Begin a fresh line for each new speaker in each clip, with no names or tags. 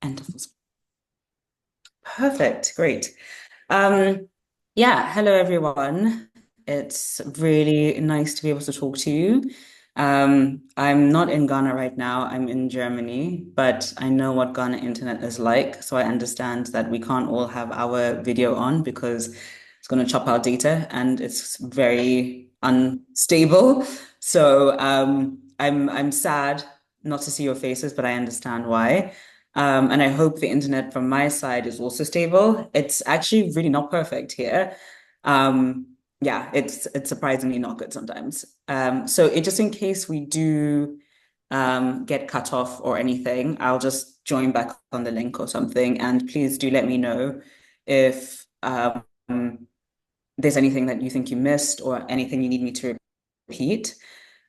Enter full screen. Perfect. Great. Um, yeah, hello everyone. It's really nice to be able to talk to you. I'm not in Ghana right now. I'm in Germany, but I know what Ghana internet is like, so I understand that we can't all have our video on because it's going to chop our data and it's very unstable. So I'm sad not to see your faces, but I understand why. And I hope the internet from my side is also stable. It's actually really not perfect here. Yeah, it's surprisingly not good sometimes. So just in case we do get cut off or anything, I'll just join back on the link or something. And please do let me know if there's anything that you think you missed or anything you need me to repeat.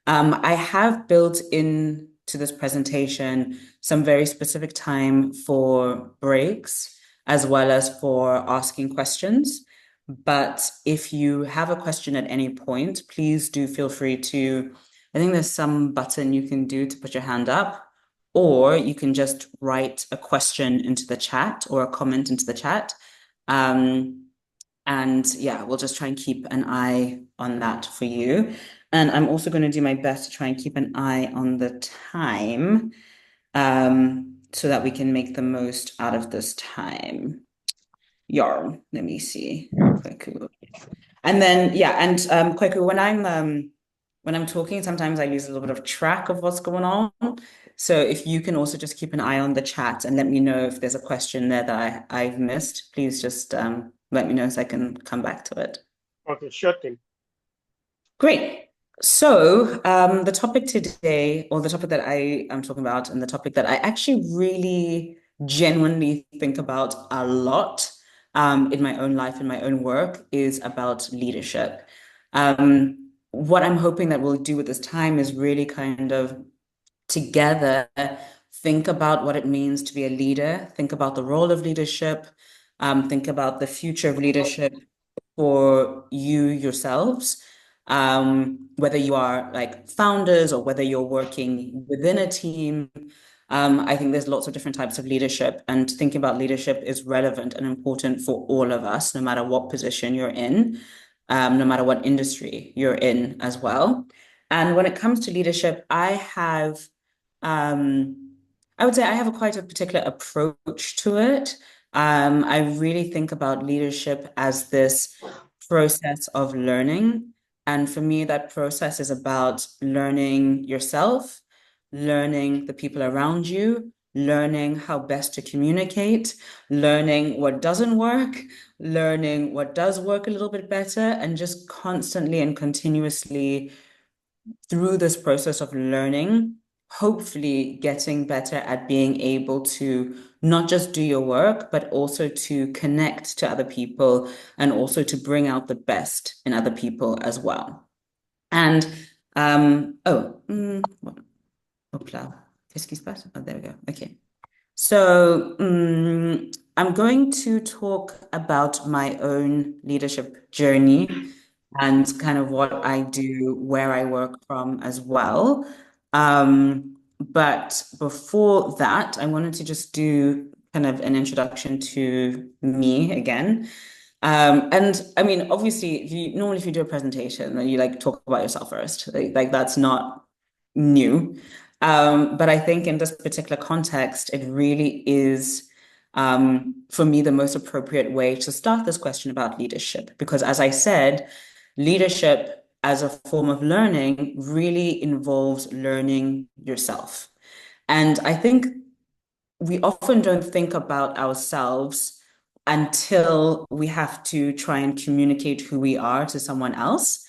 I have built in to this presentation some very specific time for breaks as well as for asking questions. But if you have a question at any point, please do feel free to, I think there's some button you can do to put your hand up, or you can just write a question into the chat or a comment into the chat. Um, and yeah, we'll just try and keep an eye on that for you. And I'm also going to do my best to try and keep an eye on the time, so that we can make the most out of this time. Yarn, let me see. Kweku. And then yeah, and Kweku, when I'm talking, sometimes I lose a little bit of track of what's going on. So if you can also just keep an eye on the chat and let me know if there's a question there that I've missed, please just let me know so I can come back to it.
Okay, sure thing.
Great. So, the topic today, or the topic that I am talking about, and the topic that I actually really genuinely think about a lot, in my own life, in my own work, is about leadership. What I'm hoping that we'll do with this time is really kind of together think about what it means to be a leader, think about the role of leadership, think about the future of leadership for you yourselves, whether you are like founders or whether you're working within a team. I think there's lots of different types of leadership, and thinking about leadership is relevant and important for all of us, no matter what position you're in, no matter what industry you're in as well. And when it comes to leadership, um, I would say I have quite a particular approach to it. I really think about leadership as this process of learning. And for me, that process is about learning yourself, learning the people around you, learning how best to communicate, learning what doesn't work, learning what does work a little bit better, and just constantly and continuously through this process of learning, hopefully getting better at being able to not just do your work, but also to connect to other people and also to bring out the best in other people as well. And hopla, qu'est-ce qui se passe? Oh, there we go. Okay. So, I'm going to talk about my own leadership journey and kind of what I do, where I work from as well. But before that, I wanted to just do kind of an introduction to me again. And I mean, obviously, if you do a presentation, then you like talk about yourself first. Like that's not new. But I think in this particular context, it really is, for me, the most appropriate way to start this question about leadership. Because as I said, leadership as a form of learning really involves learning yourself. And I think we often don't think about ourselves until we have to try and communicate who we are to someone else.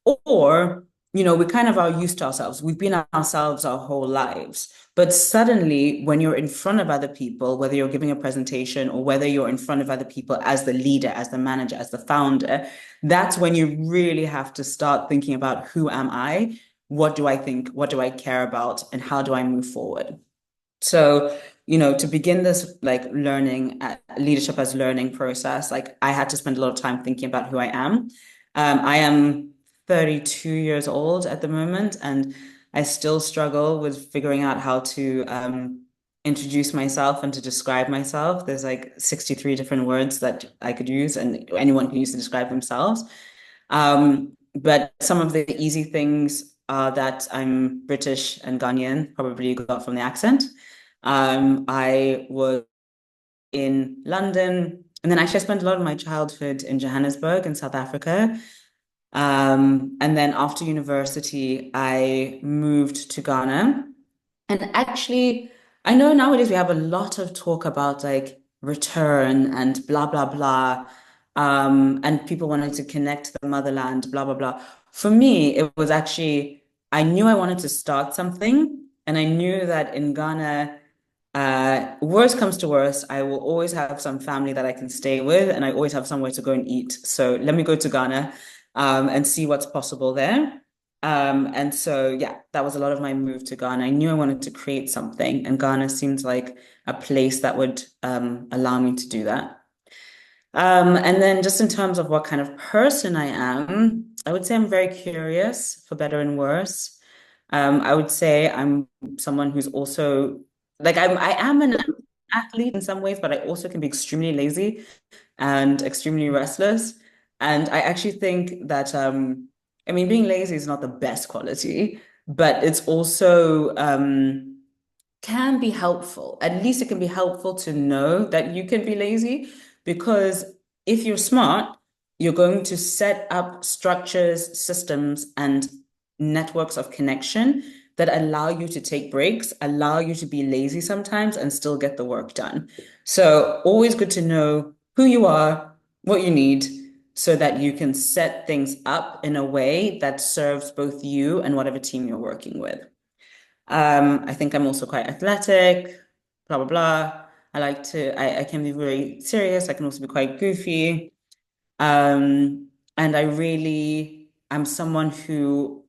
Or, we kind of are used to ourselves. We've been ourselves our whole lives. But suddenly, when you're in front of other people, whether you're giving a presentation or whether you're in front of other people as the leader, as the manager, as the founder, that's when you really have to start thinking about who am I? What do I think? What do I care about? And how do I move forward? So, to begin this like leadership as learning process, like I had to spend a lot of time thinking about who I am. I am 32 years old at the moment, and I still struggle with figuring out how to introduce myself and to describe myself. There's like 63 different words that I could use and anyone can use to describe themselves. But some of the easy things are that I'm British and Ghanaian, probably got from the accent. I was in London, and then actually I spent a lot of my childhood in Johannesburg in South Africa. And then after university, I moved to Ghana. And actually, I know nowadays we have a lot of talk about like return and blah, blah, blah. And people wanting to connect to the motherland, blah, blah, blah. For me, it was actually, I knew I wanted to start something. And I knew that in Ghana, worst comes to worst, I will always have some family that I can stay with, and I always have somewhere to go and eat. So let me go to Ghana, and see what's possible there. And so, yeah, that was a lot of my move to Ghana. I knew I wanted to create something, and Ghana seemed like a place that would allow me to do that. And then just in terms of what kind of person I am, I would say I'm very curious, for better and worse. I would say I'm someone who's also like I am an athlete in some ways, but I also can be extremely lazy and extremely restless. And I actually think that I mean being lazy is not the best quality, but it's also can be helpful. At least it can be helpful to know that you can be lazy because if you're smart, you're going to set up structures, systems, and networks of connection that allow you to take breaks, allow you to be lazy sometimes and still get the work done. So, always good to know who you are, what you need, so that you can set things up in a way that serves both you and whatever team you're working with. I think I'm also quite athletic, blah, blah, blah. I can be very serious. I can also be quite goofy. And I'm someone who,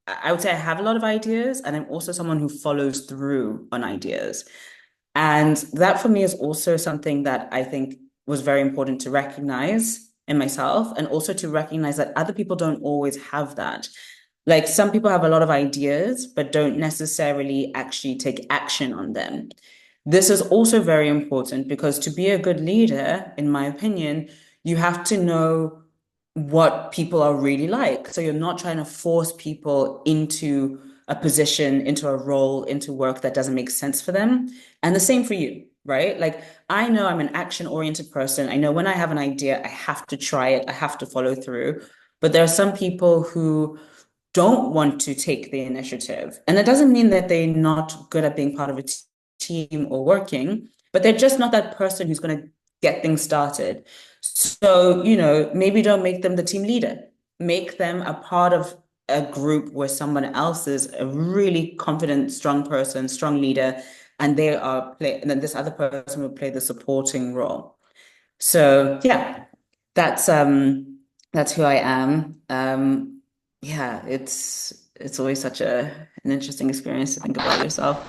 I would say I have a lot of ideas, and I'm also someone who follows through on ideas. And that for me is also something that I think was very important to recognize in myself and also to recognize that other people don't always have that. Like some people have a lot of ideas, but don't necessarily actually take action on them. This is also very important because to be a good leader, in my opinion, you have to know what people are really like. So you're not trying to force people into a position, into a role, into work that doesn't make sense for them. And the same for you, right? Like I know I'm an action-oriented person. I know when I have an idea, I have to try it, I have to follow through. But there are some people who don't want to take the initiative. And it doesn't mean that they're not good at being part of a team or working, but they're just not that person who's going to get things started. So, maybe don't make them the team leader. Make them a part of a group where someone else is a really confident, strong person, strong leader, and and then this other person will play the supporting role. So yeah, that's that's who I am. Yeah, it's always such an interesting experience to think about yourself.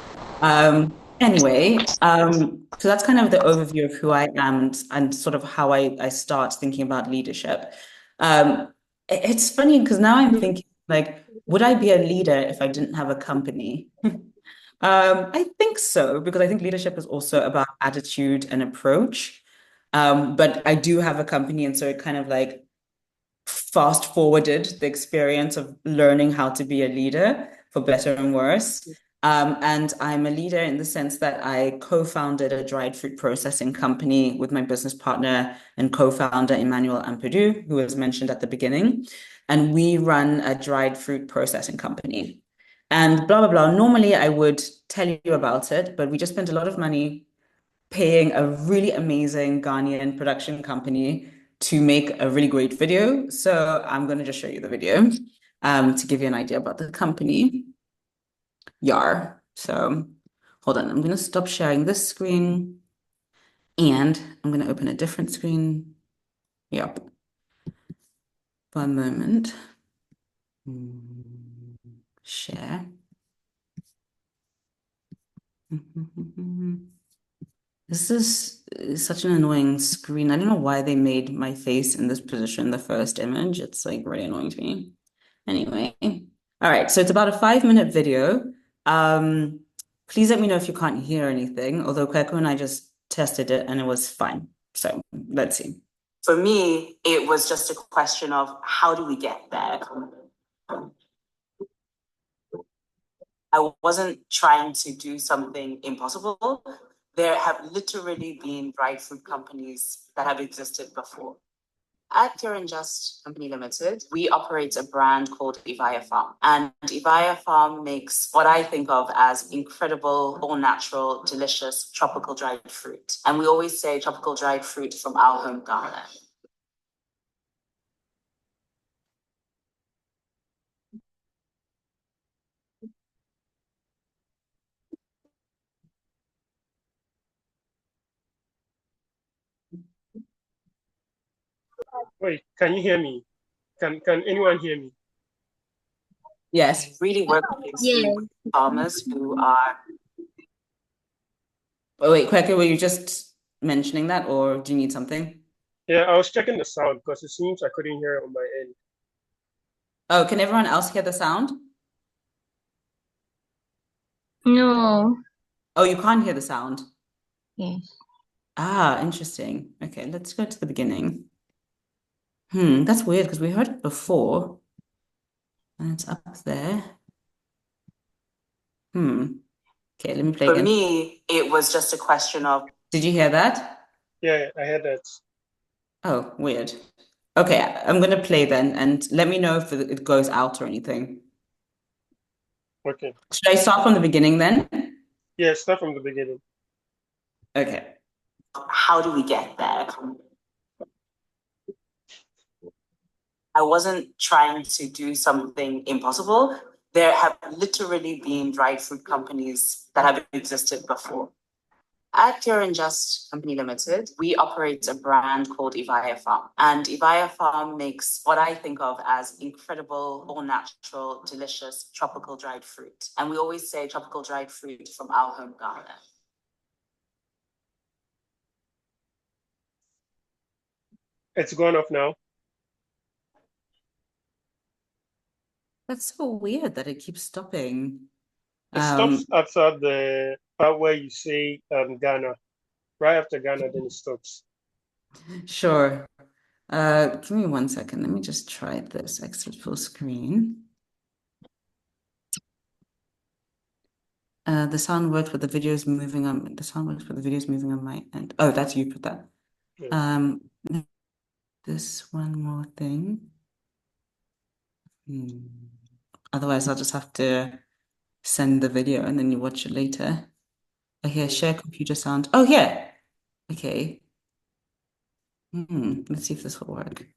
Anyway, so that's kind of the overview of who I am and sort of how I start thinking about leadership. It's funny because now I'm thinking like, would I be a leader if I didn't have a company? I think so, because I think leadership is also about attitude and approach. But I do have a company, and so it kind of like fast forwarded the experience of learning how to be a leader for better and worse. And I'm a leader in the sense that I co-founded a dried fruit processing company with my business partner and co-founder Emmanuel Ampadu, who was mentioned at the beginning. And we run a dried fruit processing company. And blah, blah, blah. Normally, I would tell you about it, but we just spent a lot of money paying a really amazing Ghanaian production company to make a really great video. So I'm going to just show you the video to give you an idea about the company. Yar. So hold on, I'm going to stop sharing this screen and I'm going to open a different screen. Yep. For a moment. Share. This is such an annoying screen. I don't know why they made my face in this position, the first image. It's like really annoying to me. Anyway, all right. So it's about a 5-minute video. Um, Please let me know if you can't hear anything, although Kweku and I just tested it and it was fine. So let's see. For me, it was just a question of how do we get there? I wasn't trying to do something impossible. There have literally been dried fruit companies that have existed before. At Pure and Just Company Limited, we operate a brand called Ivaya Farm. And Ivaya Farm makes what I think of as incredible, all natural, delicious tropical dried fruit. And we always say tropical dried fruit from our home Ghana.
Wait, can you hear me? Can anyone hear me?
Yes, really work closely
Yeah.
with farmers who are. Oh, wait, Kweku, were you just mentioning that or do you need something?
Yeah, I was checking the sound because it seems I couldn't hear it on my end.
Oh, can everyone else hear the sound?
No.
Oh, you can't hear the sound.
Yes.
Ah, interesting. Okay, let's go to the beginning. That's weird because we heard it before and it's up there. Okay, let me play again. For me, it was just a question of. Did you hear that?
Yeah, I heard that.
Oh, weird. Okay, I'm gonna play then and let me know if it goes out or anything.
Okay.
Should I start from the beginning then?
Yeah, start from the beginning.
Okay. How do we get there? I wasn't trying to do something impossible. There have literally been dried fruit companies that have existed before. At Pure and Just Company Limited, we operate a brand called Ivaya Farm. And Ivaya Farm makes what I think of as incredible, all natural, delicious tropical dried fruit. And we always say tropical dried fruit from our home Ghana.
It's gone off now.
That's so weird that it keeps stopping.
It stops after the part where you say Ghana. Right after Ghana, then it stops.
Sure. Give me 1 second. Let me just try this exit full screen. The sound works, but the video is moving on. The sound works, but the video is moving on my end. Oh, that's you put that.
Yeah.
Um, this one more thing. Otherwise, I'll just have to send the video and then you watch it later. Oh, here, share computer sound. Oh, yeah. Okay. Let's see if this will work.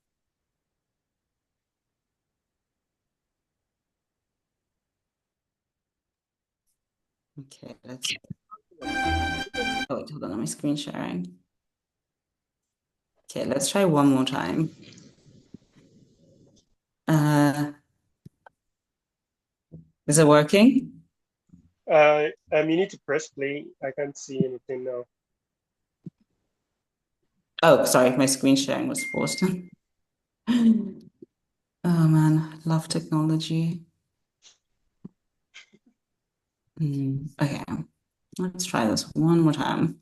Okay, let's. Oh, wait, hold on. I'm screen sharing. Okay, let's try one more time. Uh, is it working?
You need to press play. I can't see anything now.
Oh, sorry, my screen sharing was forced. Oh man, love technology. Okay, let's try this one more time.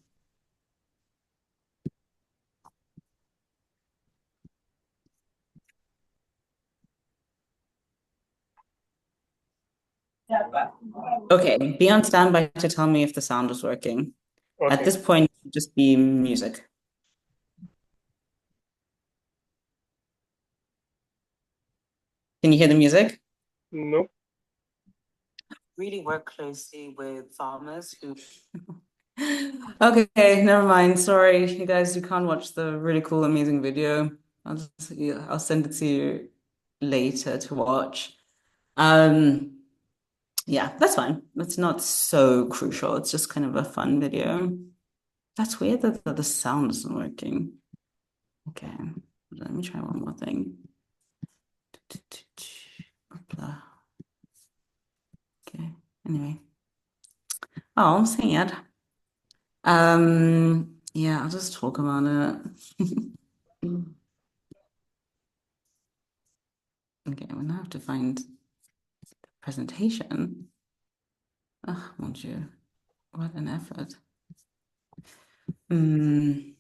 Okay, be on standby to tell me if the sound is working. At
Okay.
this point, it should just be music. Can you hear the music?
No.
Really work closely with farmers who. Okay, never mind. Sorry, you guys, you can't watch the really cool, amazing video. I'll send it to you later to watch. Yeah, that's fine. It's not so crucial. It's just kind of a fun video. That's weird that the sound isn't working. Okay, let me try one more thing. Okay, anyway. Oh, I'm sad. Yeah, I'll just talk about it. Okay, I'm gonna have to find the presentation. Oh, mon Dieu. What an effort. Hmm.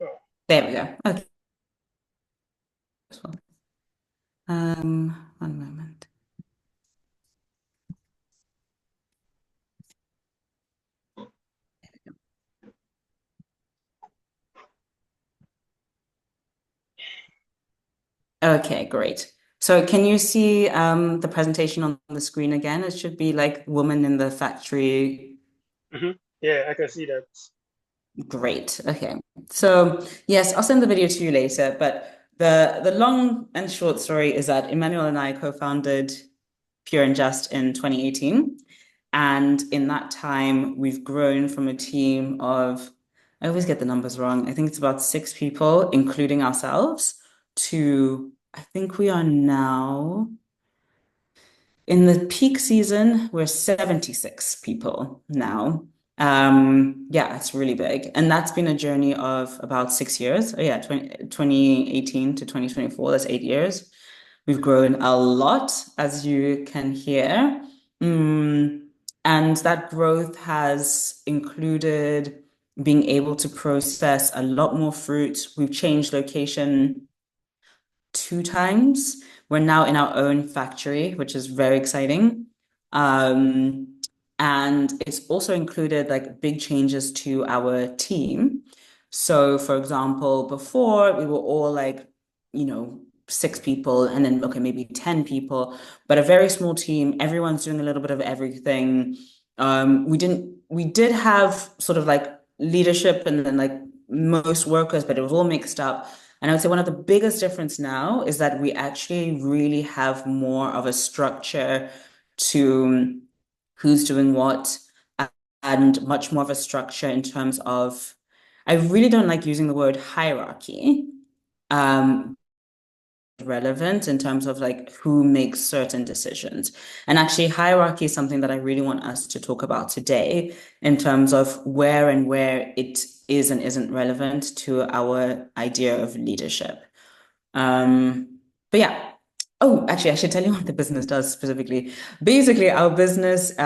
Oh,
There we go. Okay. One moment. Okay, great. So can you see the presentation on the screen again? It should be like woman in the factory.
yeah, I can see that.
Great. Okay. So yes, I'll send the video to you later, but the long and short story is that Emmanuel and I co-founded Pure and Just in 2018. And in that time, we've grown from a team of, I always get the numbers wrong. I think it's about 6 people, including ourselves, to I think we are now in the peak season, we're 76 people now. Yeah, it's really big. And that's been a journey of about 6 years. Oh yeah, 2018 to 2024, that's 8 years. We've grown a lot, as you can hear. And that growth has included being able to process a lot more fruit. We've changed location 2 times. We're now in our own factory, which is very exciting. And it's also included like big changes to our team. So, for example, before we were all like, 6 people and then, okay, maybe 10 people, but a very small team. Everyone's doing a little bit of everything. We did have sort of like leadership and then like most workers, but it was all mixed up. And I would say one of the biggest difference now is that we actually really have more of a structure to who's doing what and much more of a structure in terms of, I really don't like using the word hierarchy, relevant in terms of like who makes certain decisions. And actually, hierarchy is something that I really want us to talk about today in terms of where it is and isn't relevant to our idea of leadership. But yeah. Oh, actually, I should tell you what the business does specifically. Basically, in our business,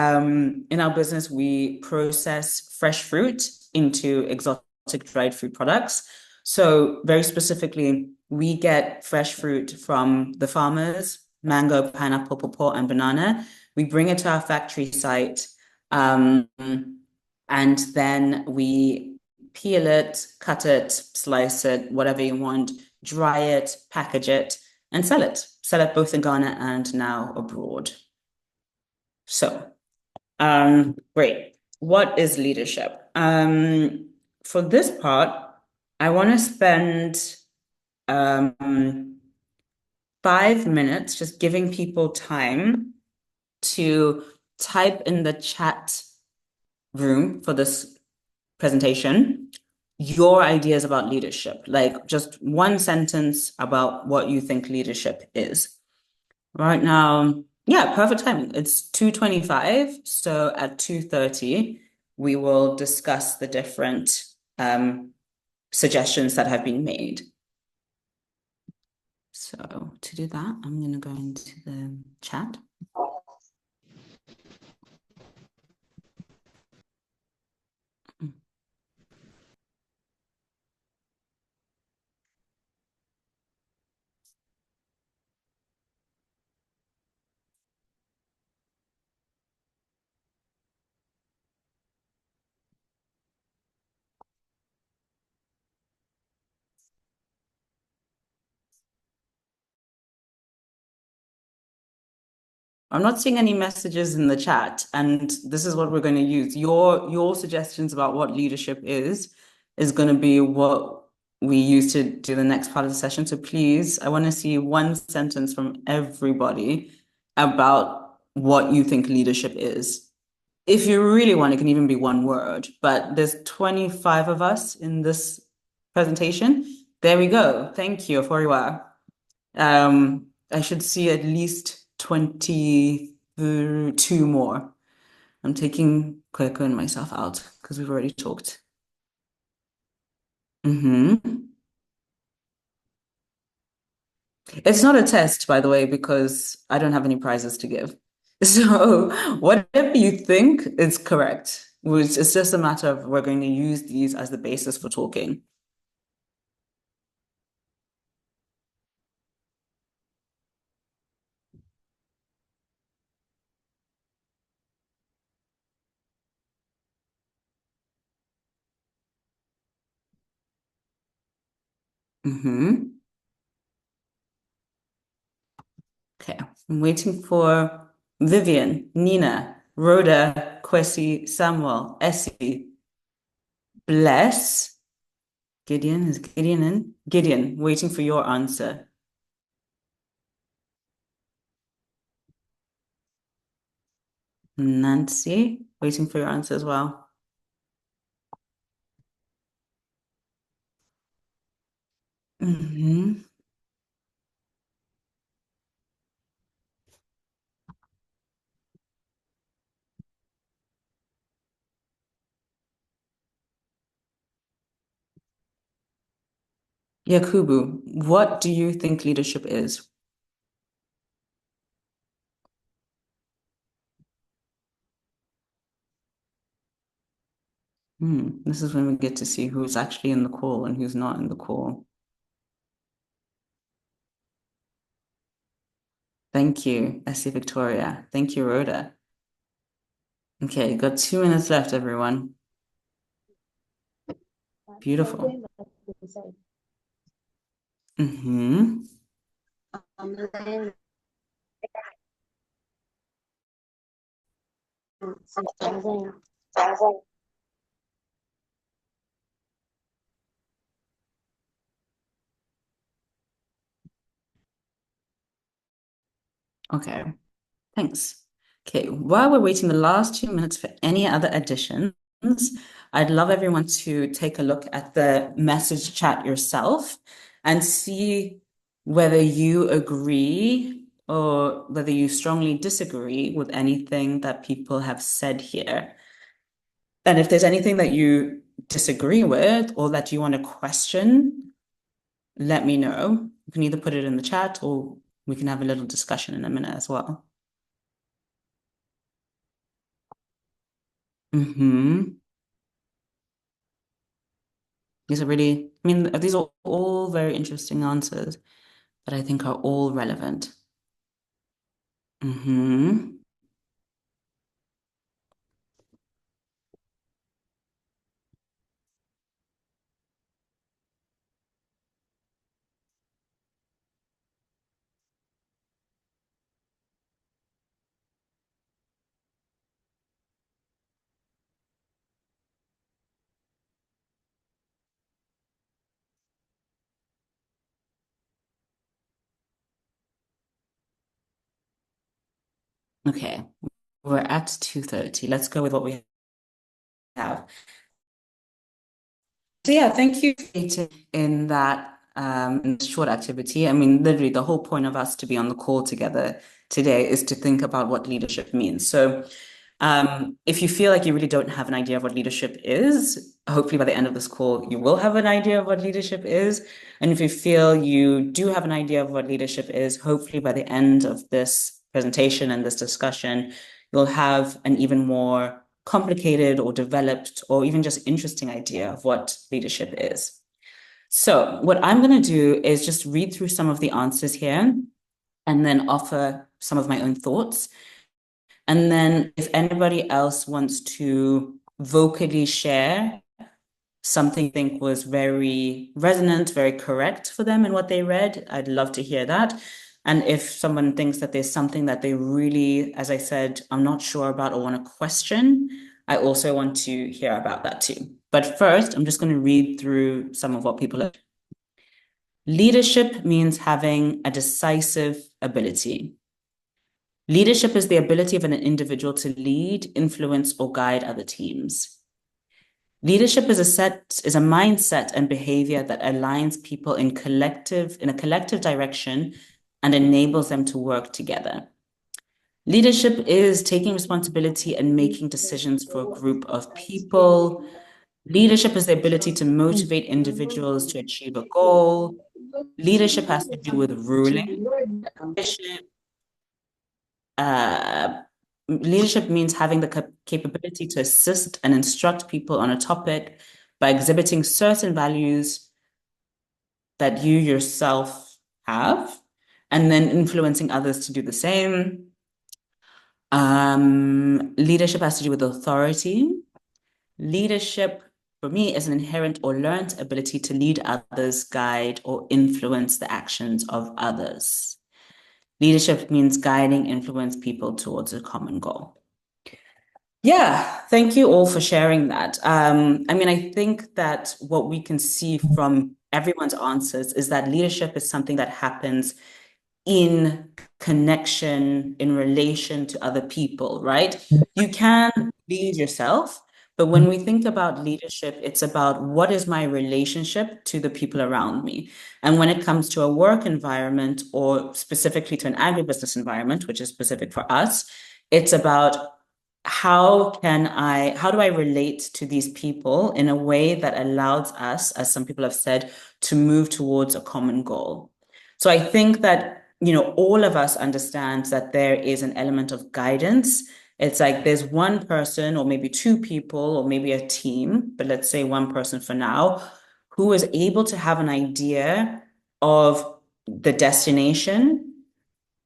we process fresh fruit into exotic dried fruit products. So very specifically, we get fresh fruit from the farmers, mango, pineapple, pawpaw, and banana. We bring it to our factory site, and then we peel it, cut it, slice it, whatever you want, dry it, package it, and sell it. Sell it both in Ghana and now abroad. So, great. What is leadership? For this part, I want to spend 5 minutes just giving people time to type in the chat room for this presentation your ideas about leadership, like just one sentence about what you think leadership is. Right now, yeah, perfect timing. It's 2:25, so at 2:30, we will discuss the different suggestions that have been made. So to do that, I'm going to go into the chat. I'm not seeing any messages in the chat, and this is what we're going to use. Your suggestions about what leadership is going to be what we use to do the next part of the session. So please, I want to see one sentence from everybody about what you think leadership is. If you really want, it can even be one word, but there's 25 of us in this presentation. There we go. Thank you, Foriwa. I should see at least 22 more. I'm taking Kweko and myself out because we've already talked. It's not a test, by the way, because I don't have any prizes to give. So whatever you think is correct, which is just a matter of we're going to use these as the basis for talking. Okay, I'm waiting for Vivian, Nina, Rhoda, Kwesi, Samuel, Essie, Bless. Gideon, is Gideon in? Gideon, waiting for your answer. Nancy, waiting for your answer as well. Yakubu, what do you think leadership is? This is when we get to see who's actually in the call and who's not in the call. Thank you, Essie Victoria. Thank you, Rhoda. Okay, got 2 minutes left, everyone. Beautiful. Okay, thanks. Okay, while we're waiting the last 2 minutes for any other additions, I'd love everyone to take a look at the message chat yourself and see whether you agree or whether you strongly disagree with anything that people have said here. And if there's anything that you disagree with or that you want to question, let me know. You can either put it in the chat or we can have a little discussion in a minute as well. These are all very interesting answers that I think are all relevant. Okay, we're at 2:30. Let's go with what we have. So yeah, thank you for in that short activity. I mean, literally the whole point of us to be on the call together today is to think about what leadership means. So if you feel like you really don't have an idea of what leadership is, hopefully by the end of this call, you will have an idea of what leadership is. And if you feel you do have an idea of what leadership is, hopefully by the end of this presentation and this discussion, you'll have an even more complicated or developed or even just interesting idea of what leadership is. So what I'm going to do is just read through some of the answers here and then offer some of my own thoughts. And then if anybody else wants to vocally share something they think was very resonant, very correct for them in what they read, I'd love to hear that. And if someone thinks that there's something that they really, as I said, I'm not sure about or want to question, I also want to hear about that too. But first, I'm just going to read through some of what people have. Leadership means having a decisive ability. Leadership is the ability of an individual to lead, influence, or guide other teams. Leadership is a mindset and behavior that aligns people in a collective direction and enables them to work together. Leadership is taking responsibility and making decisions for a group of people. Leadership is the ability to motivate individuals to achieve a goal. Leadership has to do with ruling. Leadership, uh, leadership means having the capability to assist and instruct people on a topic by exhibiting certain values that you yourself have, and then influencing others to do the same. Leadership has to do with authority. Leadership, for me, is an inherent or learned ability to lead others, guide, or influence the actions of others. Leadership means guiding, influence people towards a common goal. Yeah, thank you all for sharing that. I mean, I think that what we can see from everyone's answers is that leadership is something that happens in connection, in relation to other people, right? You can lead yourself, but when we think about leadership, it's about what is my relationship to the people around me. And when it comes to a work environment or specifically to an agribusiness environment, which is specific for us, it's about how do I relate to these people in a way that allows us, as some people have said, to move towards a common goal. So I think that, all of us understand that there is an element of guidance. It's like there's one person or maybe two people or maybe a team, but let's say one person for now, who is able to have an idea of the destination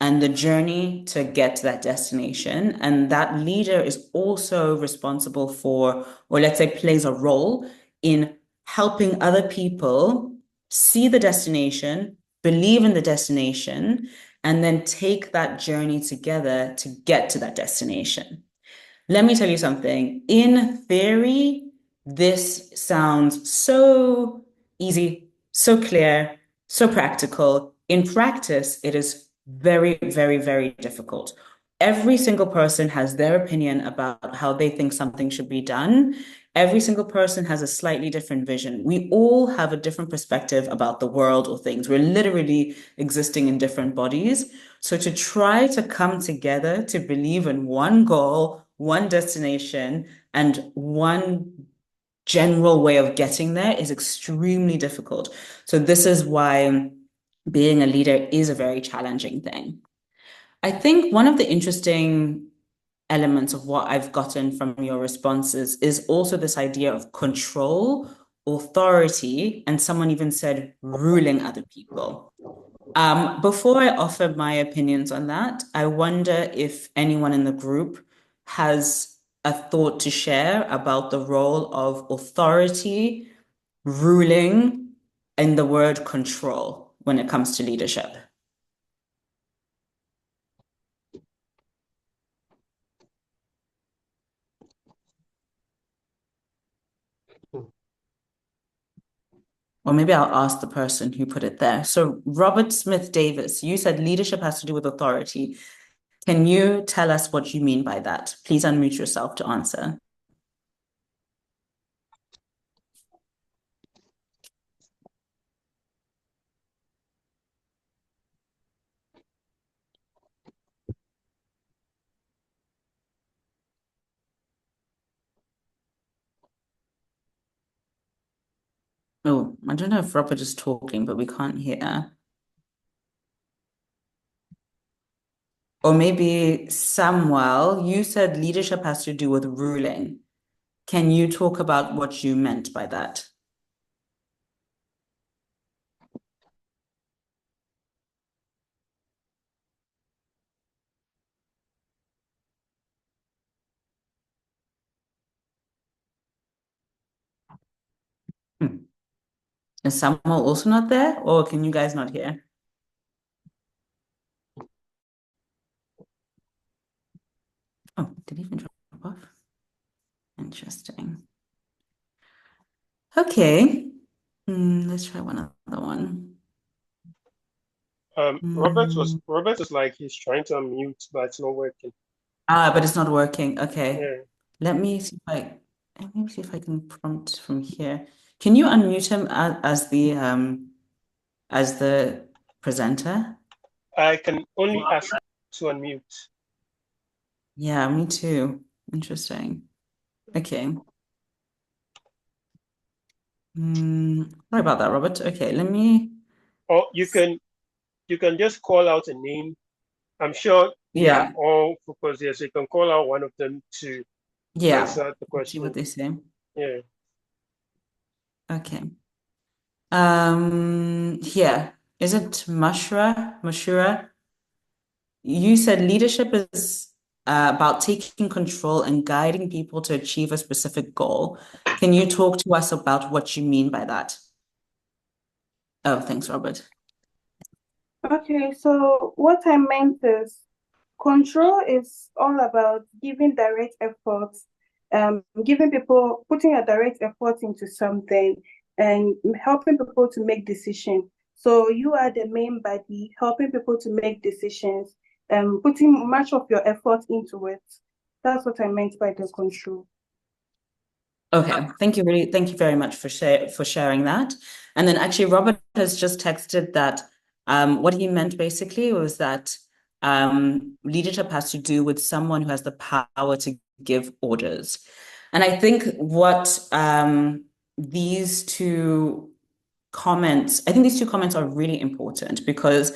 and the journey to get to that destination. And that leader is also responsible for, or let's say plays a role in helping other people see the destination, believe in the destination, and then take that journey together to get to that destination. Let me tell you something. In theory, this sounds so easy, so clear, so practical. In practice, it is very, very, very difficult. Every single person has their opinion about how they think something should be done. Every single person has a slightly different vision. We all have a different perspective about the world or things. We're literally existing in different bodies. So to try to come together to believe in one goal, one destination, and one general way of getting there is extremely difficult. So this is why being a leader is a very challenging thing. I think one of the interesting elements of what I've gotten from your responses is also this idea of control, authority, and someone even said ruling other people. Before I offer my opinions on that, I wonder if anyone in the group has a thought to share about the role of authority, ruling, and the word control when it comes to leadership. Or maybe I'll ask the person who put it there. So Robert Smith Davis, you said leadership has to do with authority. Can you tell us what you mean by that? Please unmute yourself to answer. Oh, I don't know if Robert is talking, but we can't hear. Or maybe Samuel, you said leadership has to do with ruling. Can you talk about what you meant by that? Hmm. Is Samuel also not there, or can you guys not hear? Oh, did he even drop off? Interesting. Okay. Let's try one other one.
Robert was like he's trying to unmute, but it's not working.
But it's not working. Okay.
Yeah.
Let me see if I can prompt from here. Can you unmute him as the presenter?
I can only ask to unmute.
Yeah, me too. Interesting. Okay. Sorry about that, Robert. Okay, let me.
Or you can just call out a name. I'm sure they are
Yeah,
all focused here, so you can call out one of them to
yeah.
answer the
See what
question.
they say.
Yeah.
Okay. Here. Is it Mashra? Mashura? You said leadership is about taking control and guiding people to achieve a specific goal. Can you talk to us about what you mean by that? Oh, thanks, Robert.
Okay, so what I meant is control is all about giving direct effort, giving people, putting a direct effort into something and helping people to make decisions. So you are the main body, helping people to make decisions, putting much of your effort into it. That's what I meant by the control.
Okay, thank you very much for sharing that. And then actually Robert has just texted that what he meant basically was that leadership has to do with someone who has the power to give orders. And I think what these two I think these two comments are really important because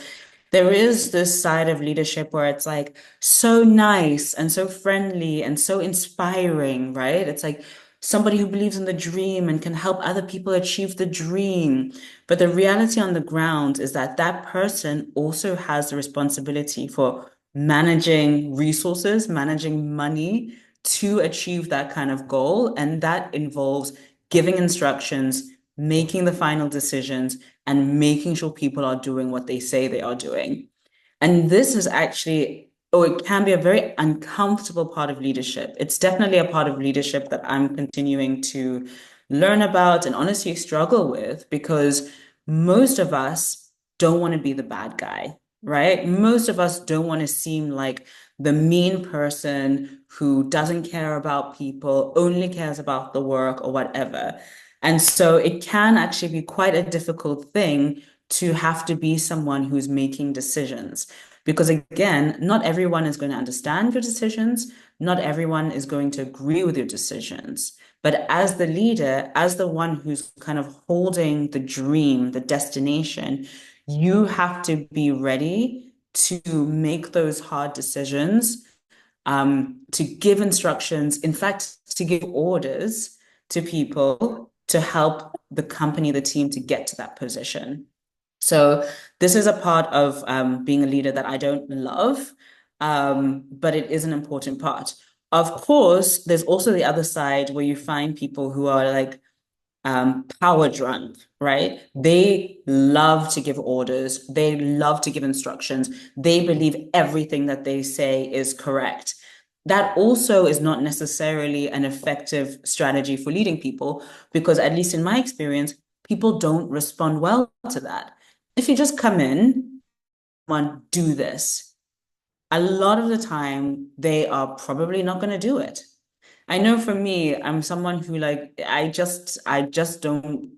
there is this side of leadership where it's like so nice and so friendly and so inspiring, right? It's like somebody who believes in the dream and can help other people achieve the dream. But the reality on the ground is that that person also has the responsibility for managing resources, managing money to achieve that kind of goal. And that involves giving instructions, making the final decisions, and making sure people are doing what they say they are doing. And this is actually, or it can be a very uncomfortable part of leadership. It's definitely a part of leadership that I'm continuing to learn about and honestly struggle with because most of us don't want to be the bad guy, right? Most of us don't want to seem like the mean person who doesn't care about people, only cares about the work or whatever. And so it can actually be quite a difficult thing to have to be someone who's making decisions. Because again, not everyone is going to understand your decisions. Not everyone is going to agree with your decisions. But as the leader, as the one who's kind of holding the dream, the destination, you have to be ready to make those hard decisions, to give instructions, in fact, to give orders to people to help the company, the team to get to that position. So this is a part of being a leader that I don't love, but it is an important part. Of course, there's also the other side where you find people who are like power drunk, right? They love to give orders. They love to give instructions. They believe everything that they say is correct. That also is not necessarily an effective strategy for leading people because, at least in my experience, people don't respond well to that. If you just come in, and do this, a lot of the time they are probably not going to do it. I know for me, I'm someone who like I just don't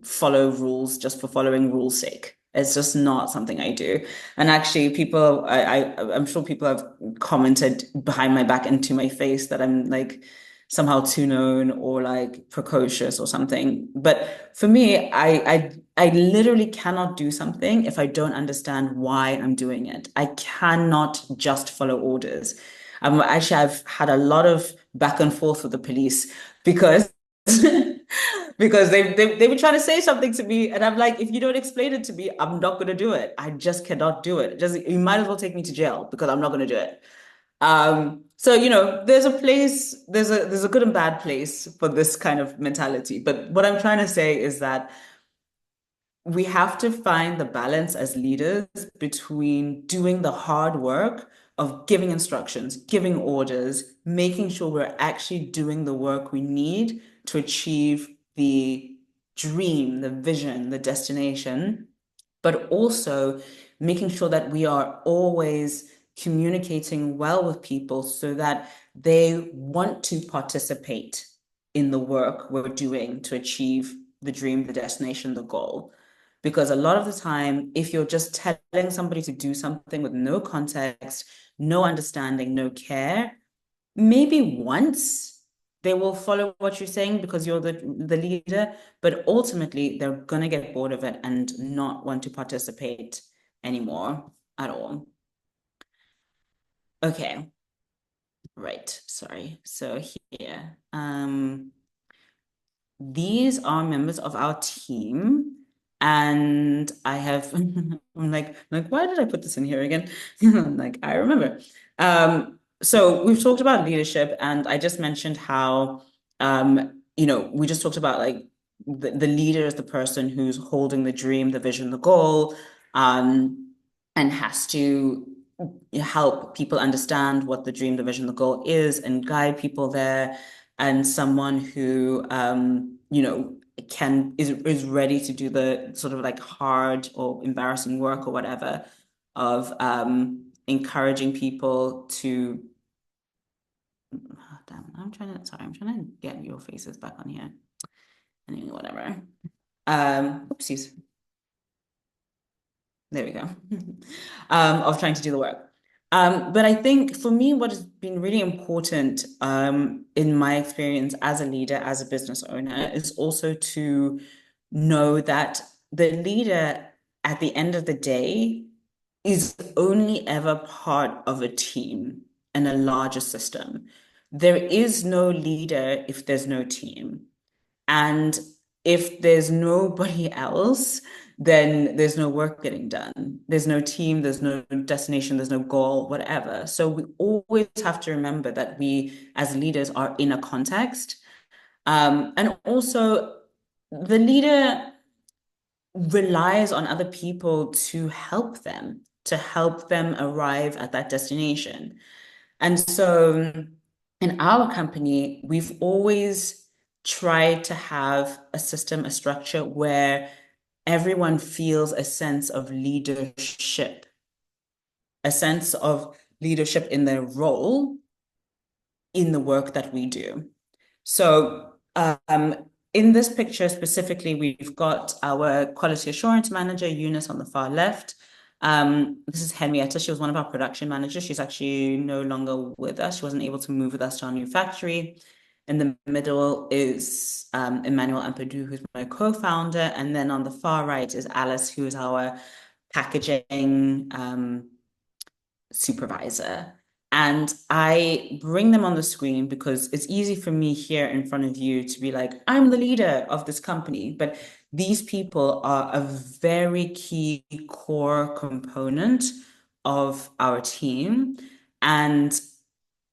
follow rules just for following rules' sake. It's just not something I do. And actually, I'm sure people have commented behind my back and to my face that I'm like somehow too known or like precocious or something. But for me, I literally cannot do something if I don't understand why I'm doing it. I cannot just follow orders. Actually, I've had a lot of back and forth with the police because because they were trying to say something to me, and I'm like, if you don't explain it to me, I'm not gonna do it. I just cannot do it. Just you might as well take me to jail because I'm not gonna do it. So there's a place, there's a good and bad place for this kind of mentality. But what I'm trying to say is that we have to find the balance as leaders between doing the hard work of giving instructions, giving orders, making sure we're actually doing the work we need to achieve the dream, the vision, the destination, but also making sure that we are always communicating well with people so that they want to participate in the work we're doing to achieve the dream, the destination, the goal. Because a lot of the time, if you're just telling somebody to do something with no context, no understanding, no care, maybe once they will follow what you're saying because you're the leader, but ultimately they're gonna get bored of it and not want to participate anymore at all. Okay. Right, sorry. So here, these are members of our team, and I have, I'm like, why did I put this in here again? Like, I remember. So we've talked about leadership, and I just mentioned how, we just talked about like the leader is the person who's holding the dream, the vision, the goal, and has to help people understand what the dream, the vision, the goal is and guide people there, and someone who is ready to do the sort of like hard or embarrassing work or whatever of encouraging people to I'm trying to get your faces back on here. Anyway, whatever. Oopsies. There we go. Of trying to do the work. But I think for me, what has been really important in my experience as a leader, as a business owner, is also to know that the leader at the end of the day is only ever part of a team and a larger system. There is no leader if there's no team. And if there's nobody else, then there's no work getting done. There's no team, there's no destination, there's no goal, whatever. So we always have to remember that we as leaders are in a context. And also the leader relies on other people to help them arrive at that destination. And so in our company, we've always tried to have a system, a structure where everyone feels a sense of leadership, in their role in the work that we do. So in this picture specifically, we've got our quality assurance manager, Eunice, on the far left. This is Henrietta. She was one of our production managers. She's actually no longer with us. She wasn't able to move with us to our new factory. In the middle is Emmanuel Ampadu, who's my co-founder. And then on the far right is Alice, who is our packaging supervisor. And I bring them on the screen because it's easy for me here in front of you to be like, I'm the leader of this company. But these people are a very key core component of our team. And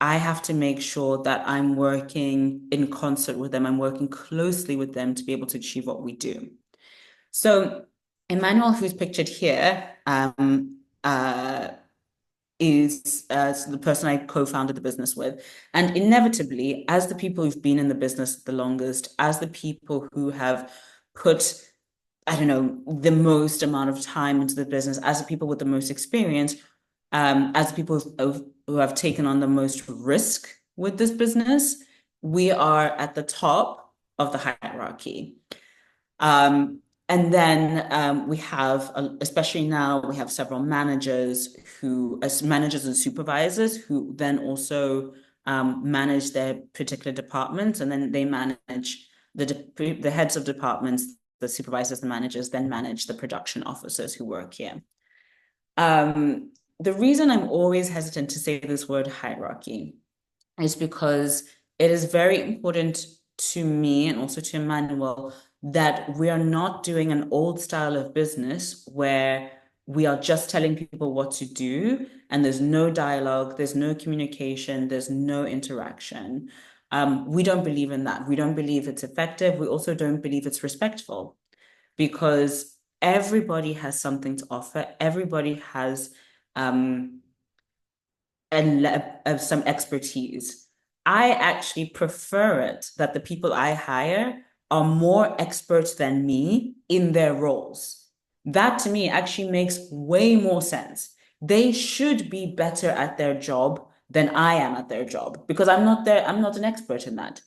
I have to make sure that I'm working in concert with them. I'm working closely with them to be able to achieve what we do. So Emmanuel, who's pictured here, is the person I co-founded the business with. And inevitably, as the people who've been in the business the longest, as the people who have put, I don't know, the most amount of time into the business, as the people with the most experience, as the people who have taken on the most risk with this business, we are at the top of the hierarchy. And then we have, especially now, we have several managers as managers and supervisors who then also manage their particular departments, and then they manage the heads of departments, the supervisors, the managers, then manage the production officers who work here. The reason I'm always hesitant to say this word hierarchy is because it is very important to me and also to Emmanuel that we are not doing an old style of business where we are just telling people what to do and there's no dialogue, there's no communication, there's no interaction. We don't believe in that. We don't believe it's effective. We also don't believe it's respectful because everybody has something to offer. Everybody has some expertise. I actually prefer it that the people I hire are more experts than me in their roles. That to me actually makes way more sense. They should be better at their job than I am at their job because I'm not an expert in that.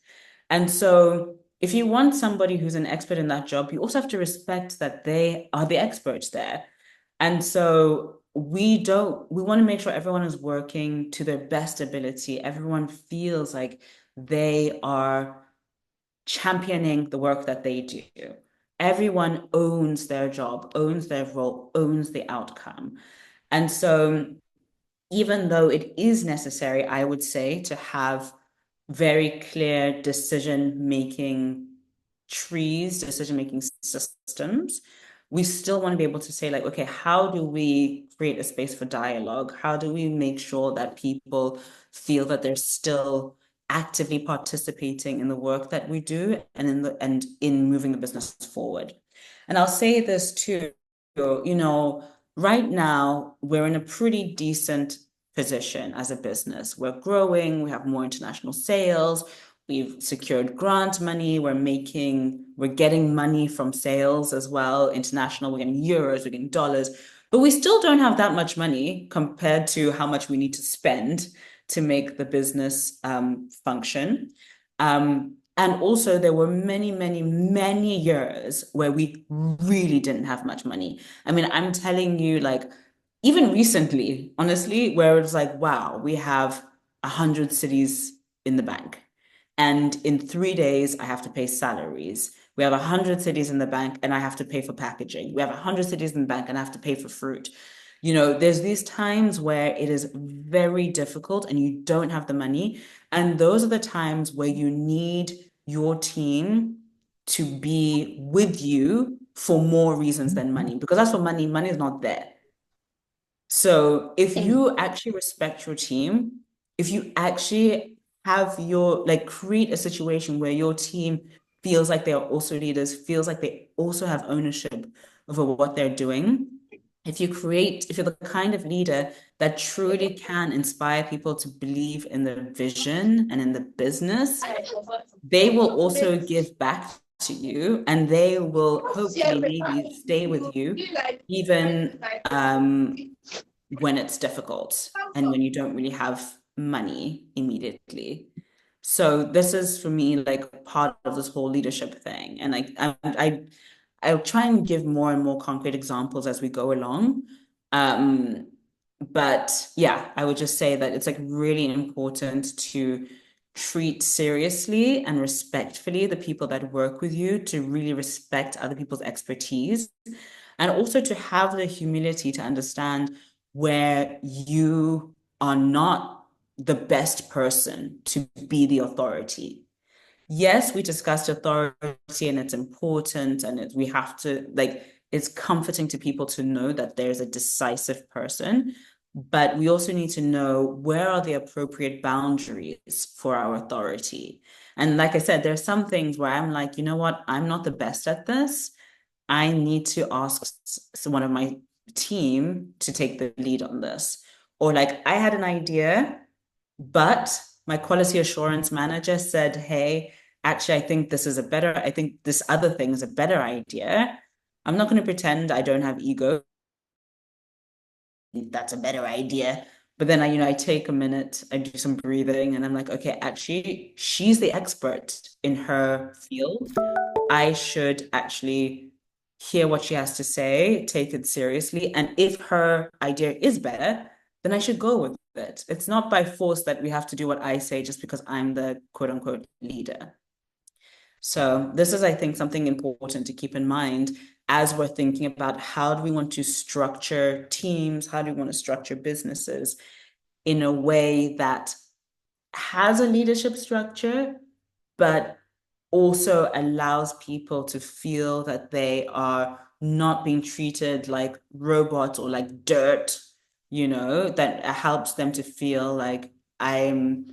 And so if you want somebody who's an expert in that job, you also have to respect that they are the experts there. And so we want to make sure everyone is working to their best ability. Everyone feels like they are championing the work that they do. Everyone owns their job, owns their role, owns the outcome. And so even though it is necessary, I would say, to have very clear decision-making trees, decision-making systems, we still want to be able to say, like, okay, how do we create a space for dialogue? How do we make sure that people feel that they're still actively participating in the work that we do and in moving the business forward? And I'll say this too, right now we're in a pretty decent position as a business. We're growing, we have more international sales, we've secured grant money, we're getting money from sales as well, international, we're getting euros, we're getting dollars, but we still don't have that much money compared to how much we need to spend to make the business function. And also there were many, many, many years where we really didn't have much money. I mean, I'm telling you, like, even recently, honestly, where it's like, wow, we have 100 cities in the bank. And in 3 days, I have to pay salaries. We have 100 cities in the bank and I have to pay for packaging. We have 100 cities in the bank and I have to pay for fruit. There's these times where it is very difficult and you don't have the money. And those are the times where you need your team to be with you for more reasons than money, because as for money, money is not there. So if you actually respect your team, if you actually have create a situation where your team feels like they are also leaders, feels like they also have ownership over what they're doing, if you're the kind of leader that truly can inspire people to believe in the vision and in the business, they will also give back to you and they will hopefully maybe stay with you even when it's difficult and when you don't really have money immediately. So this is for me like part of this whole leadership thing. And I'll try and give more and more concrete examples as we go along. But yeah, I would just say that it's like really important to treat seriously and respectfully the people that work with you, to really respect other people's expertise, and also to have the humility to understand where you are not the best person to be the authority. Yes, we discussed authority and it's important and we have to, it's comforting to people to know that there's a decisive person, but we also need to know where are the appropriate boundaries for our authority. And like I said, there's some things where I'm like, you know what, I'm not the best at this. I need to ask one of my team to take the lead on this. Or like I had an idea, but my quality assurance manager said, hey, actually, I think this other thing is a better idea. I'm not going to pretend I don't have ego. That's a better idea. But then I take a minute, I do some breathing, and I'm like, okay, actually, she's the expert in her field. I should actually hear what she has to say, take it seriously. And if her idea is better, then I should go with it. It's not by force that we have to do what I say just because I'm the quote unquote leader. So this is, I think, something important to keep in mind as we're thinking about how do we want to structure teams, how do we want to structure businesses in a way that has a leadership structure, but also allows people to feel that they are not being treated like robots or like dirt, that helps them to feel like I'm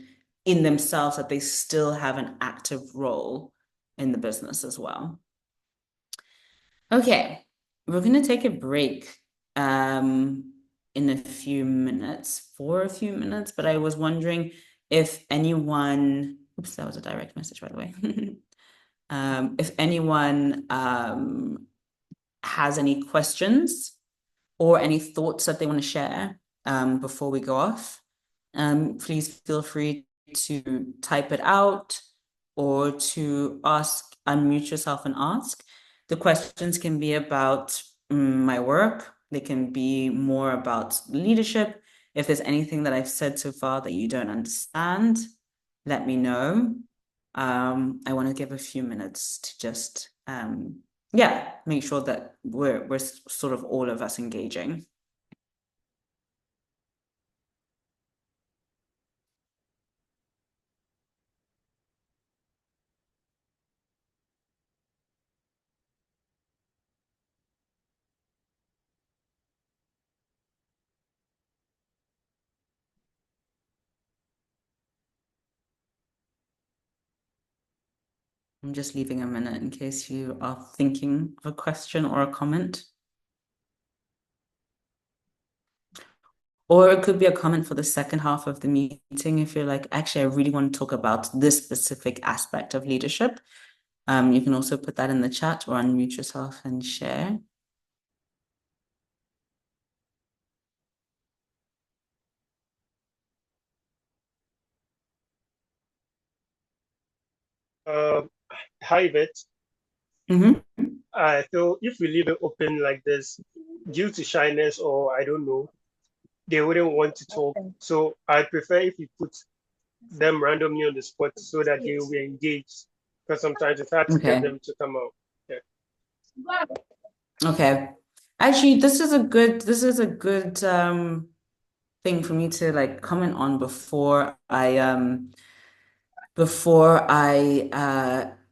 in themselves, that they still have an active role in the business as well. Okay, we're going to take a break in a few minutes, but I was wondering if anyone, oops, that was a direct message, by the way. If anyone has any questions or any thoughts that they want to share before we go off, please feel free to type it out or to unmute yourself and ask. The questions can be about my work. They can be more about leadership. If there's anything that I've said so far that you don't understand, let me know. I want to give a few minutes to just yeah, make sure that we're sort of all of us engaging. I'm just leaving a minute in case you are thinking of a question or a comment. Or it could be a comment for the second half of the meeting if you're like, actually, I really want to talk about this specific aspect of leadership. You can also put that in the chat or unmute yourself and share.
Hi, Beth.
Mm-hmm.
I feel if we leave it open like this, due to shyness or I don't know, they wouldn't want to talk. So I prefer if you put them randomly on the spot so that they will be engaged. Because sometimes it's hard to get them to come out. Yeah.
Okay. Actually, this is a good thing for me to like comment on before I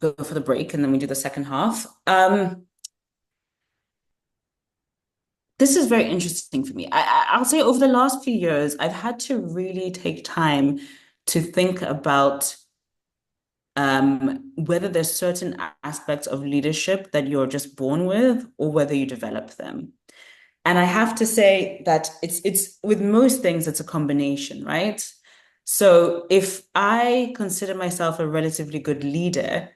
go for the break and then we do the second half. This is very interesting for me. I'll say over the last few years, I've had to really take time to think about whether there's certain aspects of leadership that you're just born with or whether you develop them. And I have to say that it's with most things, it's a combination, right? So if I consider myself a relatively good leader,